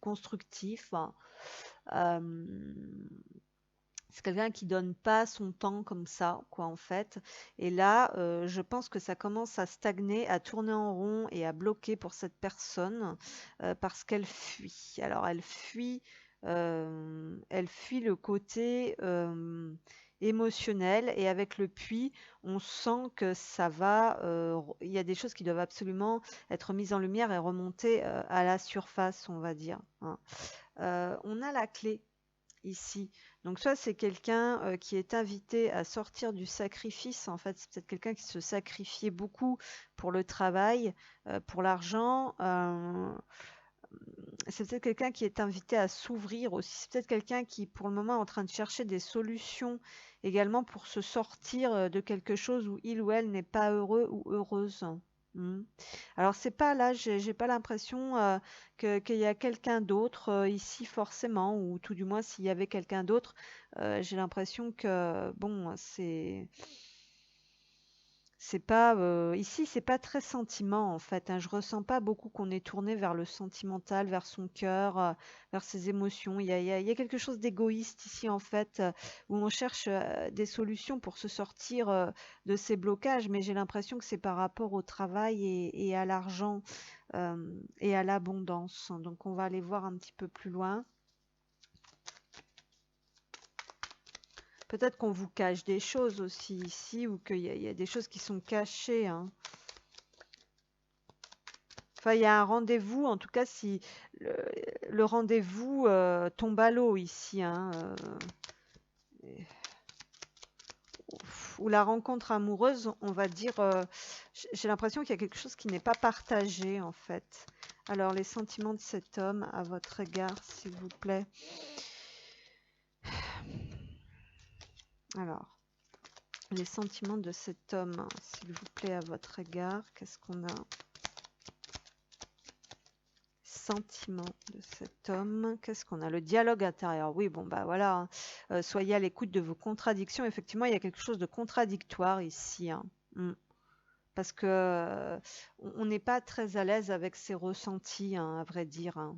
constructif. Euh, c'est quelqu'un qui donne pas son temps comme ça, quoi, en fait. Et là, je pense que ça commence à stagner, à tourner en rond et à bloquer pour cette personne parce qu'elle fuit. Alors, elle fuit le côté émotionnel et avec le puits, on sent que ça va. Il y a des choses qui doivent absolument être mises en lumière et remonter à la surface, on va dire, hein. On a la clé ici. Donc soit c'est quelqu'un qui est invité à sortir du sacrifice. En fait, c'est peut-être quelqu'un qui se sacrifiait beaucoup pour le travail, pour l'argent. C'est peut-être quelqu'un qui est invité à s'ouvrir aussi. C'est peut-être quelqu'un qui, pour le moment, est en train de chercher des solutions également pour se sortir de quelque chose où il ou elle n'est pas heureux ou heureuse. Hmm. Alors c'est pas là, j'ai pas l'impression qu'il y a quelqu'un d'autre ici forcément, ou tout du moins s'il y avait quelqu'un d'autre, j'ai l'impression que bon, c'est pas ici, c'est pas très sentiment en fait, hein. Je ressens pas beaucoup qu'on est tourné vers le sentimental, vers son cœur, vers ses émotions. Il y a quelque chose d'égoïste ici en fait, où on cherche des solutions pour se sortir de ces blocages, mais j'ai l'impression que c'est par rapport au travail et à l'argent et à l'abondance. Donc on va aller voir un petit peu plus loin. Peut-être qu'on vous cache des choses aussi ici ou il y a des choses qui sont cachées, hein. Enfin, il y a un rendez-vous, en tout cas, si le, le rendez-vous tombe à l'eau ici, hein, ou la rencontre amoureuse, on va dire, j'ai l'impression qu'il y a quelque chose qui n'est pas partagé, en fait. Alors, les sentiments de cet homme à votre égard, s'il vous plaît. Alors, les sentiments de cet homme, s'il vous plaît, à votre égard, qu'est-ce qu'on a? Sentiments de cet homme. Qu'est-ce qu'on a? Le dialogue intérieur. Oui, bon, bah voilà, hein. Soyez à l'écoute de vos contradictions. Effectivement, il y a quelque chose de contradictoire ici, hein. Mm. Parce que on n'est pas très à l'aise avec ses ressentis, hein, à vrai dire, hein.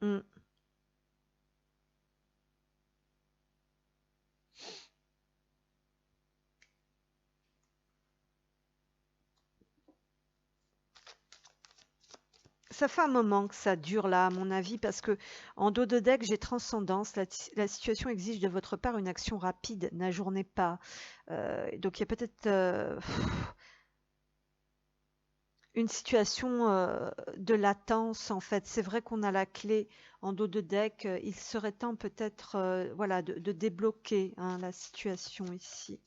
Mm. Ça fait un moment que ça dure là, à mon avis, parce que en dos de deck, j'ai transcendance. La situation exige de votre part une action rapide. N'ajournez pas. Donc il y a peut-être une situation de latence en fait. C'est vrai qu'on a la clé en dos de deck. Il serait temps peut-être voilà, de débloquer hein, la situation ici.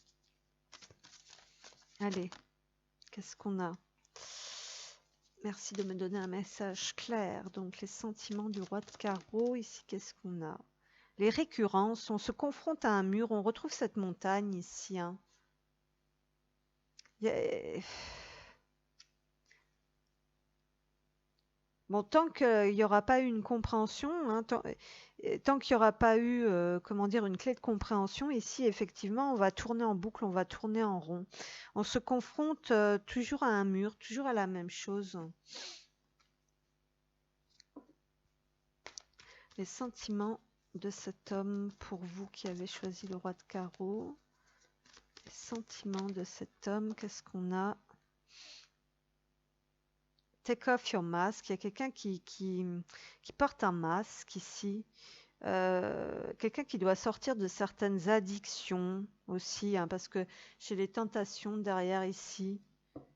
Allez, qu'est-ce qu'on a? Merci de me donner un message clair. Donc les sentiments du roi de carreau, ici qu'est-ce qu'on a? Les récurrences, on se confronte à un mur, on retrouve cette montagne ici, hein. Il y a- Bon, tant qu'il n'y aura pas eu une compréhension, hein, tant qu'il n'y aura pas eu, comment dire, une clé de compréhension, ici, effectivement, on va tourner en boucle, on va tourner en rond. On se confronte toujours à un mur, toujours à la même chose. Les sentiments de cet homme pour vous qui avez choisi le roi de carreau. Les sentiments de cet homme, qu'est-ce qu'on a? Take off your mask. Il y a quelqu'un qui porte un masque ici. Quelqu'un qui doit sortir de certaines addictions aussi, hein, parce que j'ai les tentations derrière ici.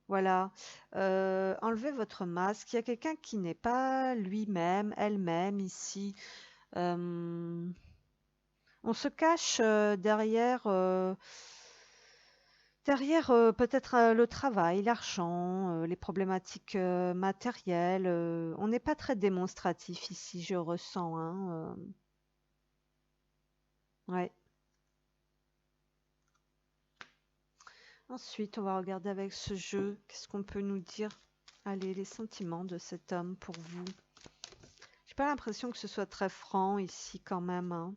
Voilà. Enlevez votre masque. Il y a quelqu'un qui n'est pas lui-même, elle-même ici. Euh, on se cache derrière peut-être le travail, l'argent, les problématiques matérielles. On n'est pas très démonstratif ici, je ressens, hein. Ouais. Ensuite, on va regarder avec ce jeu, qu'est-ce qu'on peut nous dire? Allez, les sentiments de cet homme pour vous. J'ai pas l'impression que ce soit très franc ici quand même, hein.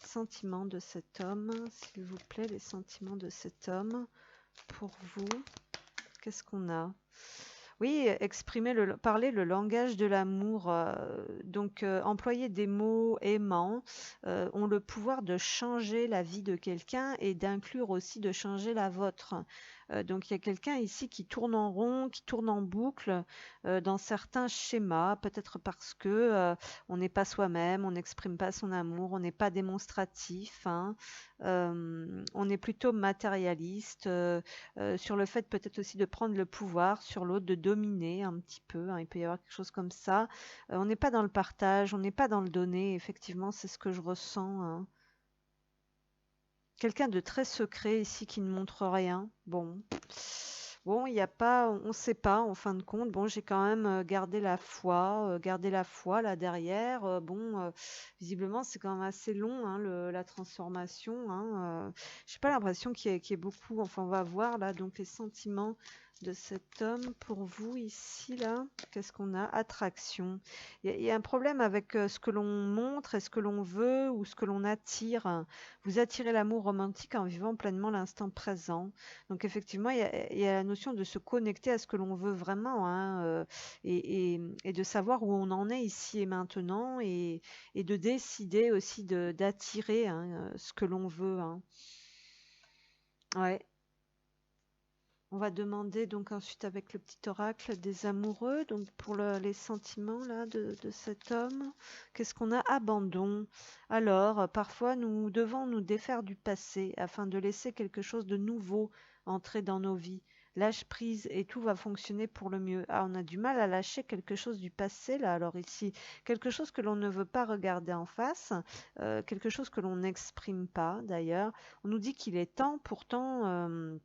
Sentiments de cet homme, s'il vous plaît, les sentiments de cet homme pour vous. Qu'est-ce qu'on a? Oui, parler le langage de l'amour, donc employer des mots aimants, ont le pouvoir de changer la vie de quelqu'un et d'inclure aussi de changer la vôtre. Donc il y a quelqu'un ici qui tourne en rond, qui tourne en boucle dans certains schémas, peut-être parce que on n'est pas soi-même, on n'exprime pas son amour, on n'est pas démonstratif, hein. On est plutôt matérialiste. Sur le fait peut-être aussi de prendre le pouvoir sur l'autre, de dominer un petit peu, hein, il peut y avoir quelque chose comme ça. On n'est pas dans le partage, on n'est pas dans le donner, effectivement, c'est ce que je ressens, hein. Quelqu'un de très secret ici qui ne montre rien. Bon. Bon, il n'y a pas, on ne sait pas en fin de compte. Bon, j'ai quand même gardé la foi là derrière. Bon, visiblement, c'est quand même assez long, hein, la transformation, hein. J'ai pas l'impression qu'il y ait beaucoup. Enfin, on va voir là. Donc, les sentiments de cet homme pour vous ici là. Qu'est-ce qu'on a? Attraction. Il y a un problème avec ce que l'on montre et ce que l'on veut ou ce que l'on attire. Vous attirez l'amour romantique en vivant pleinement l'instant présent. Donc effectivement, il y a la notion de se connecter à ce que l'on veut vraiment, hein, et de savoir où on en est ici et maintenant et de décider aussi d'attirer, hein, ce que l'on veut, hein. Ouais. On va demander donc ensuite avec le petit oracle des amoureux, donc pour les sentiments là de cet homme, qu'est-ce qu'on a? Abandon. Alors, parfois nous devons nous défaire du passé afin de laisser quelque chose de nouveau entrer dans nos vies. Lâche prise et tout va fonctionner pour le mieux. Ah, on a du mal à lâcher quelque chose du passé là. Alors ici, quelque chose que l'on ne veut pas regarder en face, quelque chose que l'on n'exprime pas d'ailleurs. On nous dit qu'il est temps pourtant.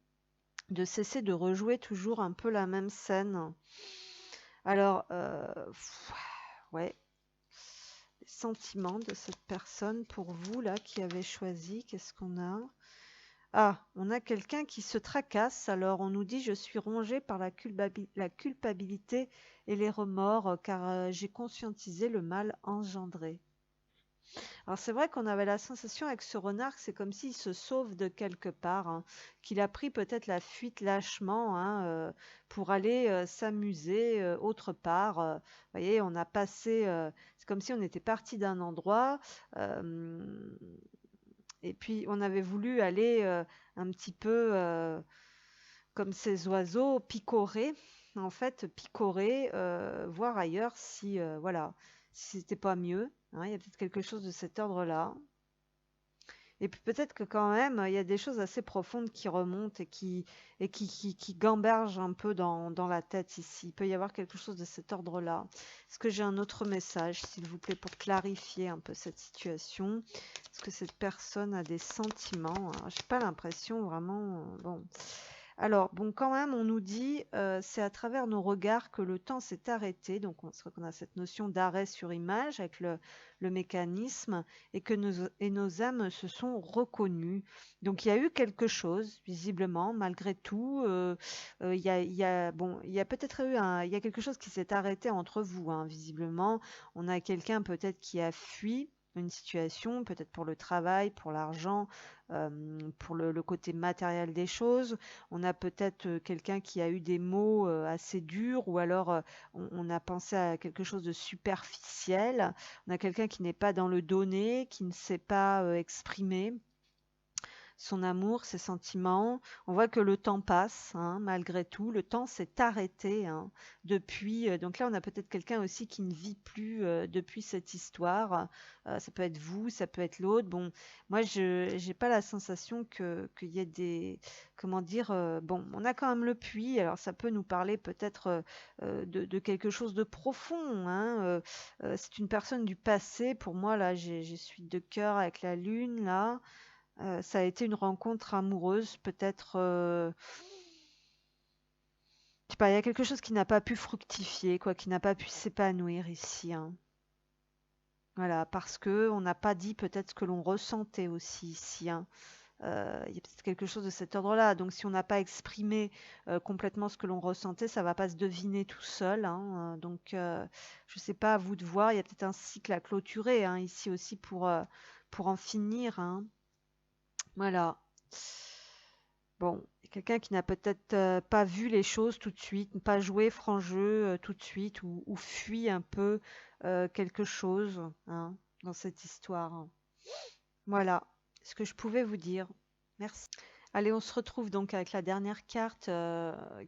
De cesser de rejouer toujours un peu la même scène. Alors, ouais, les sentiments de cette personne pour vous là qui avez choisi, qu'est-ce qu'on a? Ah, on a quelqu'un qui se tracasse. Alors, on nous dit je suis rongé par la culpabilité et les remords car j'ai conscientisé le mal engendré. Alors c'est vrai qu'on avait la sensation avec ce renard que c'est comme s'il se sauve de quelque part, hein, qu'il a pris peut-être la fuite lâchement, hein, pour aller s'amuser autre part. Vous voyez, on a passé, c'est comme si on était parti d'un endroit euh, et puis on avait voulu aller un petit peu comme ces oiseaux picorer, en fait picorer, voir ailleurs si voilà, si c'était pas mieux, hein, il y a peut-être quelque chose de cet ordre-là. Et puis peut-être que quand même, il y a des choses assez profondes qui remontent et qui gambergent un peu dans la tête ici. Il peut y avoir quelque chose de cet ordre-là. Est-ce que j'ai un autre message, s'il vous plaît, pour clarifier un peu cette situation? Est-ce que cette personne a des sentiments? Alors, j'ai pas l'impression vraiment. Bon. Alors, bon, quand même, on nous dit, c'est à travers nos regards que le temps s'est arrêté. Donc, c'est vrai qu'on a cette notion d'arrêt sur image avec le mécanisme et que nos âmes se sont reconnues. Donc, il y a eu quelque chose, visiblement, malgré tout. Bon, il y a peut-être il y a quelque chose qui s'est arrêté entre vous, hein, visiblement. On a quelqu'un peut-être qui a fui une situation, peut-être pour le travail, pour l'argent, pour le côté matériel des choses. On a peut-être quelqu'un qui a eu des mots assez durs ou alors on a pensé à quelque chose de superficiel. On a quelqu'un qui n'est pas dans le donné, qui ne sait pas exprimer son amour, ses sentiments. On voit que le temps passe, hein, malgré tout. Le temps s'est arrêté, hein, depuis. Donc là, on a peut-être quelqu'un aussi qui ne vit plus depuis cette histoire. Ça peut être vous, ça peut être l'autre. Bon, moi, je n'ai pas la sensation qu'il y ait des... Comment dire, bon, on a quand même le puits, alors ça peut nous parler peut-être de quelque chose de profond, hein. C'est une personne du passé. Pour moi, là, j'ai suite de cœur avec la lune, là. Ça a été une rencontre amoureuse, peut-être. Je sais pas, il y a quelque chose qui n'a pas pu fructifier, quoi, qui n'a pas pu s'épanouir ici, hein. Voilà, parce que on n'a pas dit peut-être ce que l'on ressentait aussi ici, hein. Il y a peut-être quelque chose de cet ordre-là. Donc, si on n'a pas exprimé complètement ce que l'on ressentait, ça va pas se deviner tout seul, hein. Donc, je sais pas, à vous de voir. Il y a peut-être un cycle à clôturer, hein, ici aussi pour en finir, hein. Voilà. Bon, quelqu'un qui n'a peut-être pas vu les choses tout de suite, pas joué franc jeu tout de suite, ou fui un peu quelque chose, hein, dans cette histoire, hein. Voilà ce que je pouvais vous dire. Merci. Allez, on se retrouve donc avec la dernière carte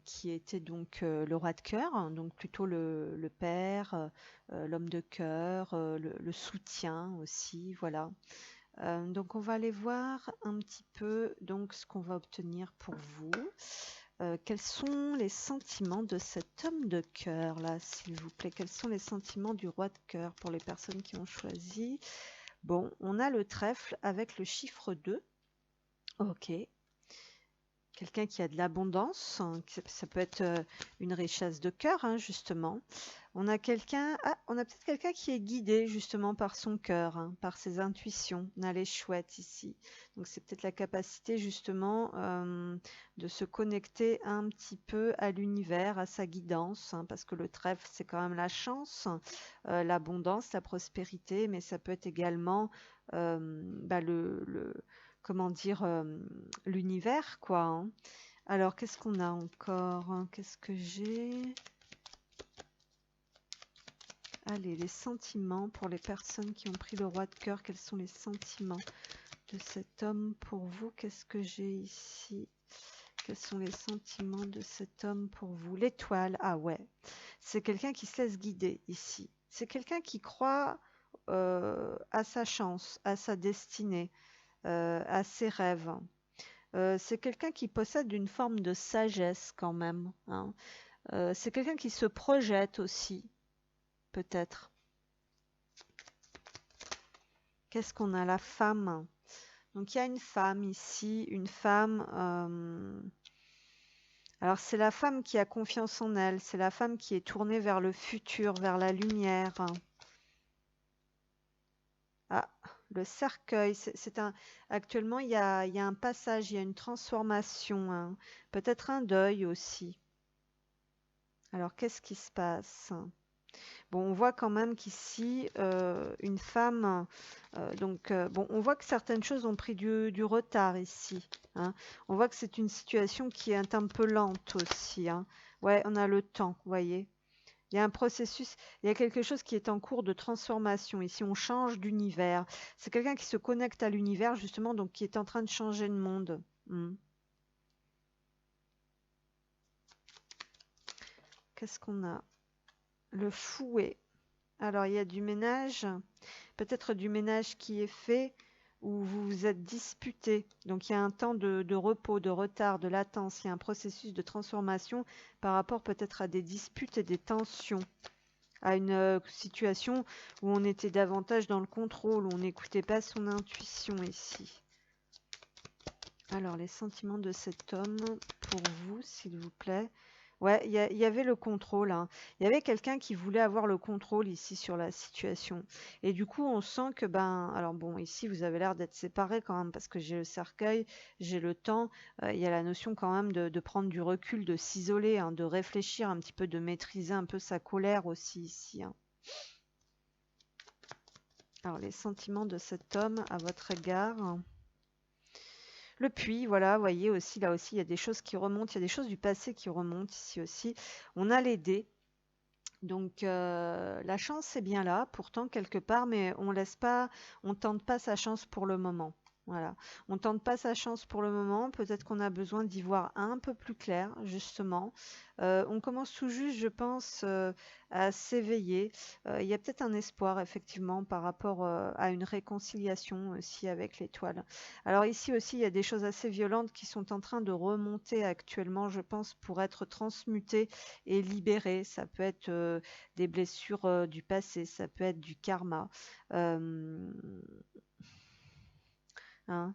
qui était donc le roi de cœur, hein, donc plutôt le père, l'homme de cœur, le soutien aussi, voilà. Donc on va aller voir un petit peu donc ce qu'on va obtenir pour vous. Quels sont les sentiments de cet homme de cœur là, s'il vous plaît? Quels sont les sentiments du roi de cœur pour les personnes qui ont choisi? Bon, on a le trèfle avec le chiffre 2. Ok. Quelqu'un qui a de l'abondance, hein, ça peut être une richesse de cœur, hein, justement. On a on a peut-être quelqu'un qui est guidé justement par son cœur, hein, par ses intuitions. On a les chouettes ici. Donc c'est peut-être la capacité justement de se connecter un petit peu à l'univers, à sa guidance, hein, parce que le trèfle c'est quand même la chance, l'abondance, la prospérité, mais ça peut être également comment dire, l'univers, quoi, hein. Alors, qu'est-ce qu'on a encore, hein? Qu'est-ce que j'ai? Allez, les sentiments pour les personnes qui ont pris le roi de cœur. Quels sont les sentiments de cet homme pour vous? Qu'est-ce que j'ai ici? Quels sont les sentiments de cet homme pour vous? L'étoile, ah ouais. C'est quelqu'un qui se laisse guider ici. C'est quelqu'un qui croit à sa chance, à sa destinée, à ses rêves. C'est quelqu'un qui possède une forme de sagesse quand même, hein. C'est quelqu'un qui se projette aussi, peut-être. Qu'est-ce qu'on a? La femme. Donc il y a une femme ici, une femme. Alors c'est la femme qui a confiance en elle, c'est la femme qui est tournée vers le futur, vers la lumière. Ah, le cercueil, actuellement il y a un passage, il y a une transformation, hein. Peut-être un deuil aussi. Alors qu'est-ce qui se passe? Bon, on voit quand même qu'ici, une femme, bon, on voit que certaines choses ont pris du retard ici, hein. On voit que c'est une situation qui est un peu lente aussi, hein. Ouais, on a le temps, vous voyez. Il y a un processus, il y a quelque chose qui est en cours de transformation. Ici, on change d'univers. C'est quelqu'un qui se connecte à l'univers, justement, donc qui est en train de changer le monde. Qu'est-ce qu'on a? Le fouet. Alors, il y a du ménage, peut-être du ménage qui est fait où vous vous êtes disputé. Donc, il y a un temps de repos, de retard, de latence. Il y a un processus de transformation par rapport peut-être à des disputes et des tensions, à une situation où on était davantage dans le contrôle, où on n'écoutait pas son intuition ici. Alors, les sentiments de cet homme pour vous, s'il vous plaît. Ouais, il y avait le contrôle, hein. Il y avait quelqu'un qui voulait avoir le contrôle ici sur la situation. Et du coup, on sent que, alors bon, ici, vous avez l'air d'être séparés quand même, parce que j'ai le cercueil, j'ai le temps. Il y a la notion quand même de prendre du recul, de s'isoler, hein, de réfléchir un petit peu, de maîtriser un peu sa colère aussi ici, hein. Alors, les sentiments de cet homme à votre égard. Le puits, voilà, vous voyez aussi, là aussi, il y a des choses qui remontent, il y a des choses du passé qui remontent ici aussi. On a les dés. Donc la chance est bien là, pourtant quelque part, mais on tente pas sa chance pour le moment. Voilà. On tente pas sa chance pour le moment. Peut-être qu'on a besoin d'y voir un peu plus clair, justement. On commence tout juste, je pense, à s'éveiller. Il y a peut-être un espoir, effectivement, par rapport à une réconciliation aussi avec l'étoile. Alors ici aussi, il y a des choses assez violentes qui sont en train de remonter actuellement, je pense, pour être transmutées et libérées. Ça peut être des blessures du passé, ça peut être du karma. Euh, hein.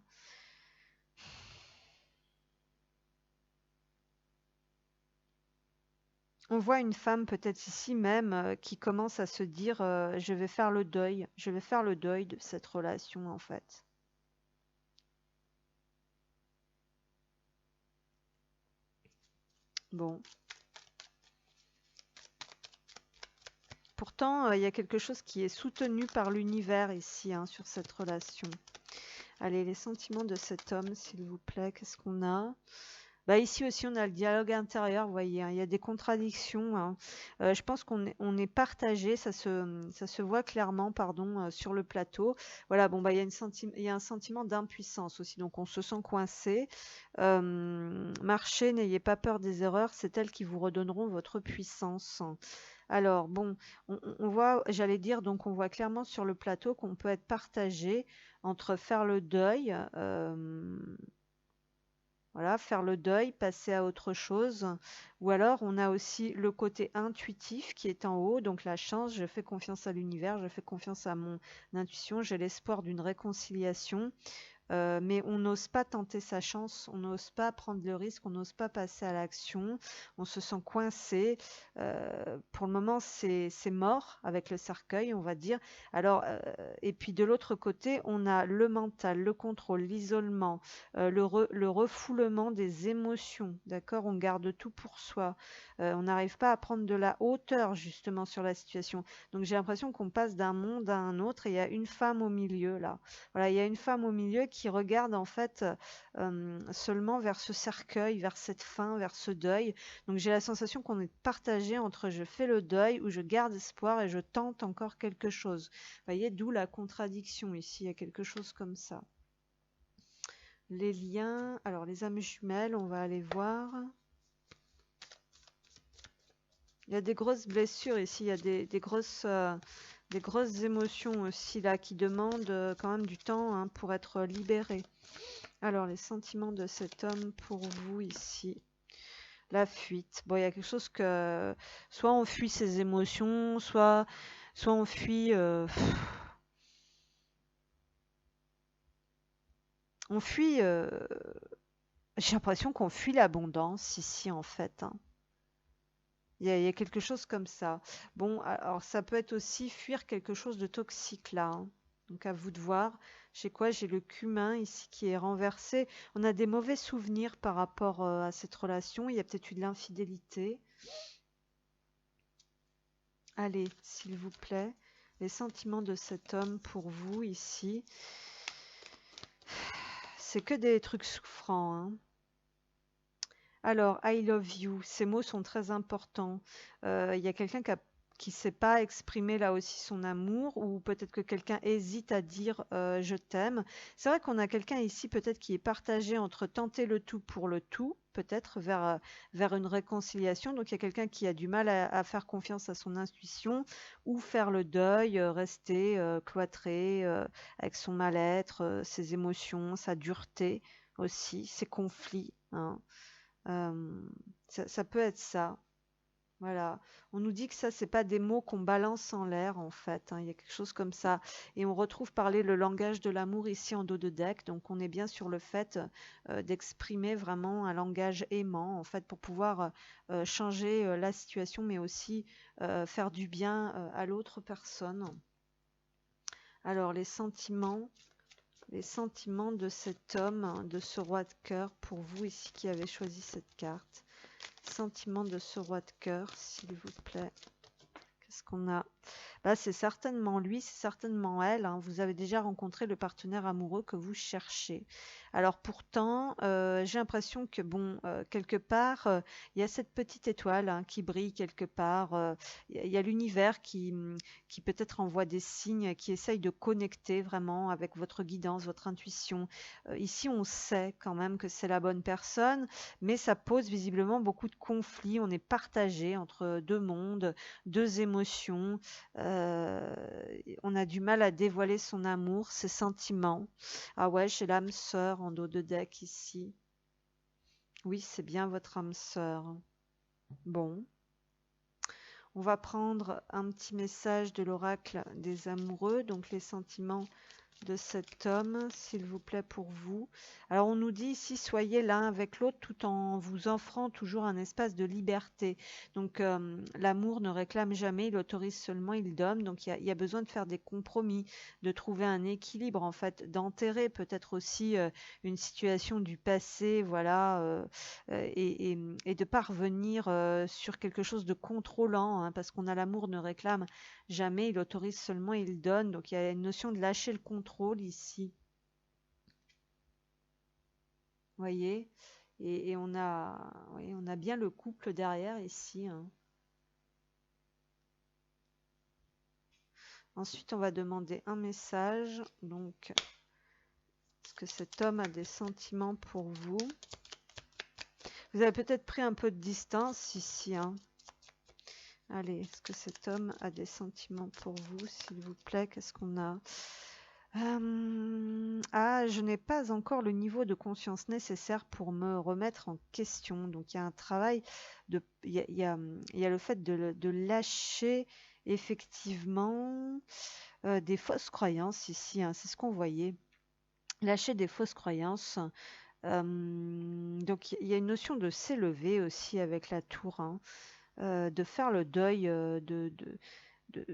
On voit une femme peut-être ici même qui commence à se dire je vais faire le deuil, je vais faire le deuil de cette relation en fait. Bon, pourtant il y a quelque chose qui est soutenu par l'univers ici hein, sur cette relation. Allez, les sentiments de cet homme, s'il vous plaît, qu'est-ce qu'on a? Bah, ici aussi, on a le dialogue intérieur, vous voyez, hein, il y a des contradictions, hein. Je pense qu'on est partagé, ça se voit clairement, pardon, sur le plateau. Voilà, bon, bah, il y a un sentiment d'impuissance aussi, donc on se sent coincé. Marchez, n'ayez pas peur des erreurs, c'est elles qui vous redonneront votre puissance. Alors, bon, on voit, j'allais dire, donc on voit clairement sur le plateau qu'on peut être partagé entre faire le deuil, voilà, faire le deuil, passer à autre chose. Ou alors, on a aussi le côté intuitif qui est en haut, donc la chance, je fais confiance à l'univers, je fais confiance à mon intuition, j'ai l'espoir d'une réconciliation. Mais on n'ose pas tenter sa chance, on n'ose pas prendre le risque, on n'ose pas passer à l'action, on se sent coincé. Pour le moment, c'est mort avec le cercueil, on va dire. Alors, et puis de l'autre côté, on a le mental, le contrôle, l'isolement, le refoulement des émotions. D'accord? On garde tout pour soi. On n'arrive pas à prendre de la hauteur justement sur la situation. Donc j'ai l'impression qu'on passe d'un monde à un autre et il y a une femme au milieu là. Voilà, il y a une femme au milieu qui regarde en fait seulement vers ce cercueil, vers cette fin, vers ce deuil. Donc j'ai la sensation qu'on est partagé entre je fais le deuil ou je garde espoir et je tente encore quelque chose. Vous voyez, d'où la contradiction ici, il y a quelque chose comme ça. Les liens, alors les âmes jumelles, on va aller voir. Il y a des grosses blessures ici, il y a des grosses émotions aussi là qui demandent quand même du temps hein, pour être libérées. Alors, les sentiments de cet homme pour vous ici. La fuite. Bon, il y a quelque chose que soit on fuit ses émotions, soit on fuit. On fuit. J'ai l'impression qu'on fuit l'abondance ici en fait, hein. Il y a quelque chose comme ça. Bon, alors ça peut être aussi fuir quelque chose de toxique là, hein. Donc à vous de voir. J'ai quoi? J'ai le cumin ici qui est renversé. On a des mauvais souvenirs par rapport à cette relation. Il y a peut-être eu de l'infidélité. Allez, s'il vous plaît, les sentiments de cet homme pour vous ici. C'est que des trucs souffrants, hein. Alors, I love you, ces mots sont très importants. Il y a quelqu'un qui sait pas exprimer là aussi son amour, ou peut-être que quelqu'un hésite à dire je t'aime. C'est vrai qu'on a quelqu'un ici peut-être qui est partagé entre tenter le tout pour le tout, peut-être vers une réconciliation. Donc il y a quelqu'un qui a du mal à faire confiance à son intuition, ou faire le deuil, rester cloîtré avec son mal-être, ses émotions, sa dureté aussi, ses conflits, hein. Ça peut être ça. Voilà. On nous dit que ça, c'est pas des mots qu'on balance en l'air, en fait, hein. Il y a quelque chose comme ça. Et on retrouve parler le langage de l'amour ici en dos de deck. Donc, on est bien sur le fait d'exprimer vraiment un langage aimant, en fait, pour pouvoir changer la situation, mais aussi faire du bien à l'autre personne. Alors, les sentiments de cet homme, hein, de ce roi de cœur, pour vous ici qui avez choisi cette carte. Sentiment de ce roi de cœur, s'il vous plaît. Qu'est-ce qu'on a? Là, c'est certainement lui, c'est certainement elle, hein. Vous avez déjà rencontré le partenaire amoureux que vous cherchez. Alors pourtant, j'ai l'impression que bon, quelque part, il y a cette petite étoile, hein, qui brille quelque part. Il y a l'univers qui peut-être envoie des signes, qui essaye de connecter vraiment avec votre guidance, votre intuition. Ici, on sait quand même que c'est la bonne personne, mais ça pose visiblement beaucoup de conflits. On est partagé entre deux mondes, deux émotions. Euh, on a du mal à dévoiler son amour, ses sentiments. Ah ouais, j'ai l'âme sœur en dos de deck ici. Oui, c'est bien votre âme sœur. Bon, on va prendre un petit message de l'oracle des amoureux, donc les sentiments de cet homme, s'il vous plaît, pour vous. Alors, on nous dit ici, soyez l'un avec l'autre tout en vous offrant toujours un espace de liberté. Donc, l'amour ne réclame jamais, il autorise seulement, il donne. Donc, il y a besoin de faire des compromis, de trouver un équilibre, en fait, d'enterrer peut-être aussi une situation du passé, voilà, et de parvenir sur quelque chose de contrôlant, hein, parce qu'on a l'amour ne réclame jamais, il autorise seulement, il donne. Donc il y a une notion de lâcher le contrôle ici. Vous voyez? Et on a, oui, on a bien le couple derrière ici, hein. Ensuite, on va demander un message. Donc, est-ce que cet homme a des sentiments pour vous? Vous avez peut-être pris un peu de distance ici, hein. Allez, est-ce que cet homme a des sentiments pour vous, s'il vous plaît? Qu'est-ce qu'on a? Ah, je n'ai pas encore le niveau de conscience nécessaire pour me remettre en question. Donc, il y a un travail il y a le fait de lâcher effectivement des fausses croyances ici, hein. C'est ce qu'on voyait. Lâcher des fausses croyances. Donc, il y a une notion de s'élever aussi avec la tour, hein, de faire le deuil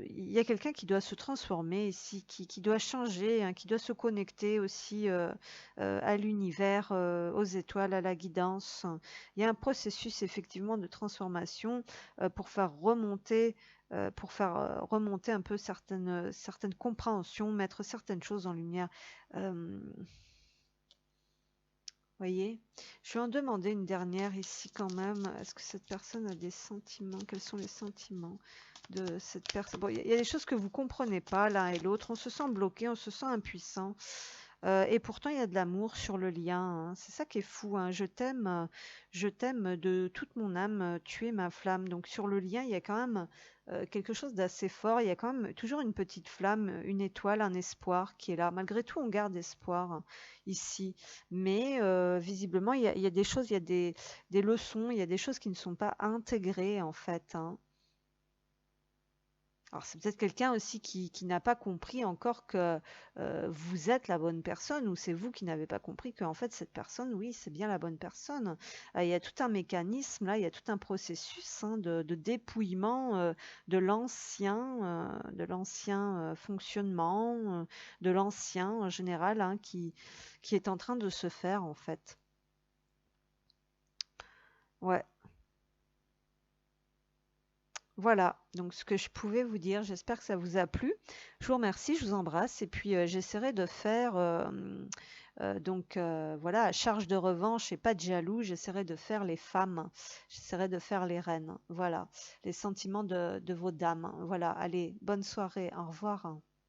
il y a quelqu'un qui doit se transformer ici, qui doit changer, hein, qui doit se connecter aussi à l'univers, aux étoiles, à la guidance. Il y a un processus effectivement de transformation pour faire remonter un peu certaines compréhensions, mettre certaines choses en lumière. Voyez, je vais en demander une dernière ici quand même. Est-ce que cette personne a des sentiments? Quels sont les sentiments de cette personne? Bon, il y a des choses que vous comprenez pas l'un et l'autre. On se sent bloqué, on se sent impuissant. Et pourtant, il y a de l'amour sur le lien, hein. C'est ça qui est fou, hein. Je t'aime de toute mon âme, tu es ma flamme. Donc sur le lien, il y a quand même quelque chose d'assez fort. Il y a quand même toujours une petite flamme, une étoile, un espoir qui est là. Malgré tout, on garde espoir, hein, ici. Mais visiblement, il y a des choses, il y a des leçons, il y a des choses qui ne sont pas intégrées en fait, hein. Alors c'est peut-être quelqu'un aussi qui n'a pas compris encore que vous êtes la bonne personne, ou c'est vous qui n'avez pas compris que en fait cette personne, oui, c'est bien la bonne personne. Il y a tout un mécanisme là, il y a tout un processus, hein, de dépouillement de l'ancien fonctionnement, de l'ancien en général, hein, qui est en train de se faire en fait. Ouais. Voilà, donc ce que je pouvais vous dire, j'espère que ça vous a plu. Je vous remercie, je vous embrasse et puis j'essaierai de faire voilà, à charge de revanche et pas de jaloux, j'essaierai de faire les femmes, j'essaierai de faire les reines. Voilà, les sentiments de vos dames. Voilà, allez, bonne soirée, au revoir.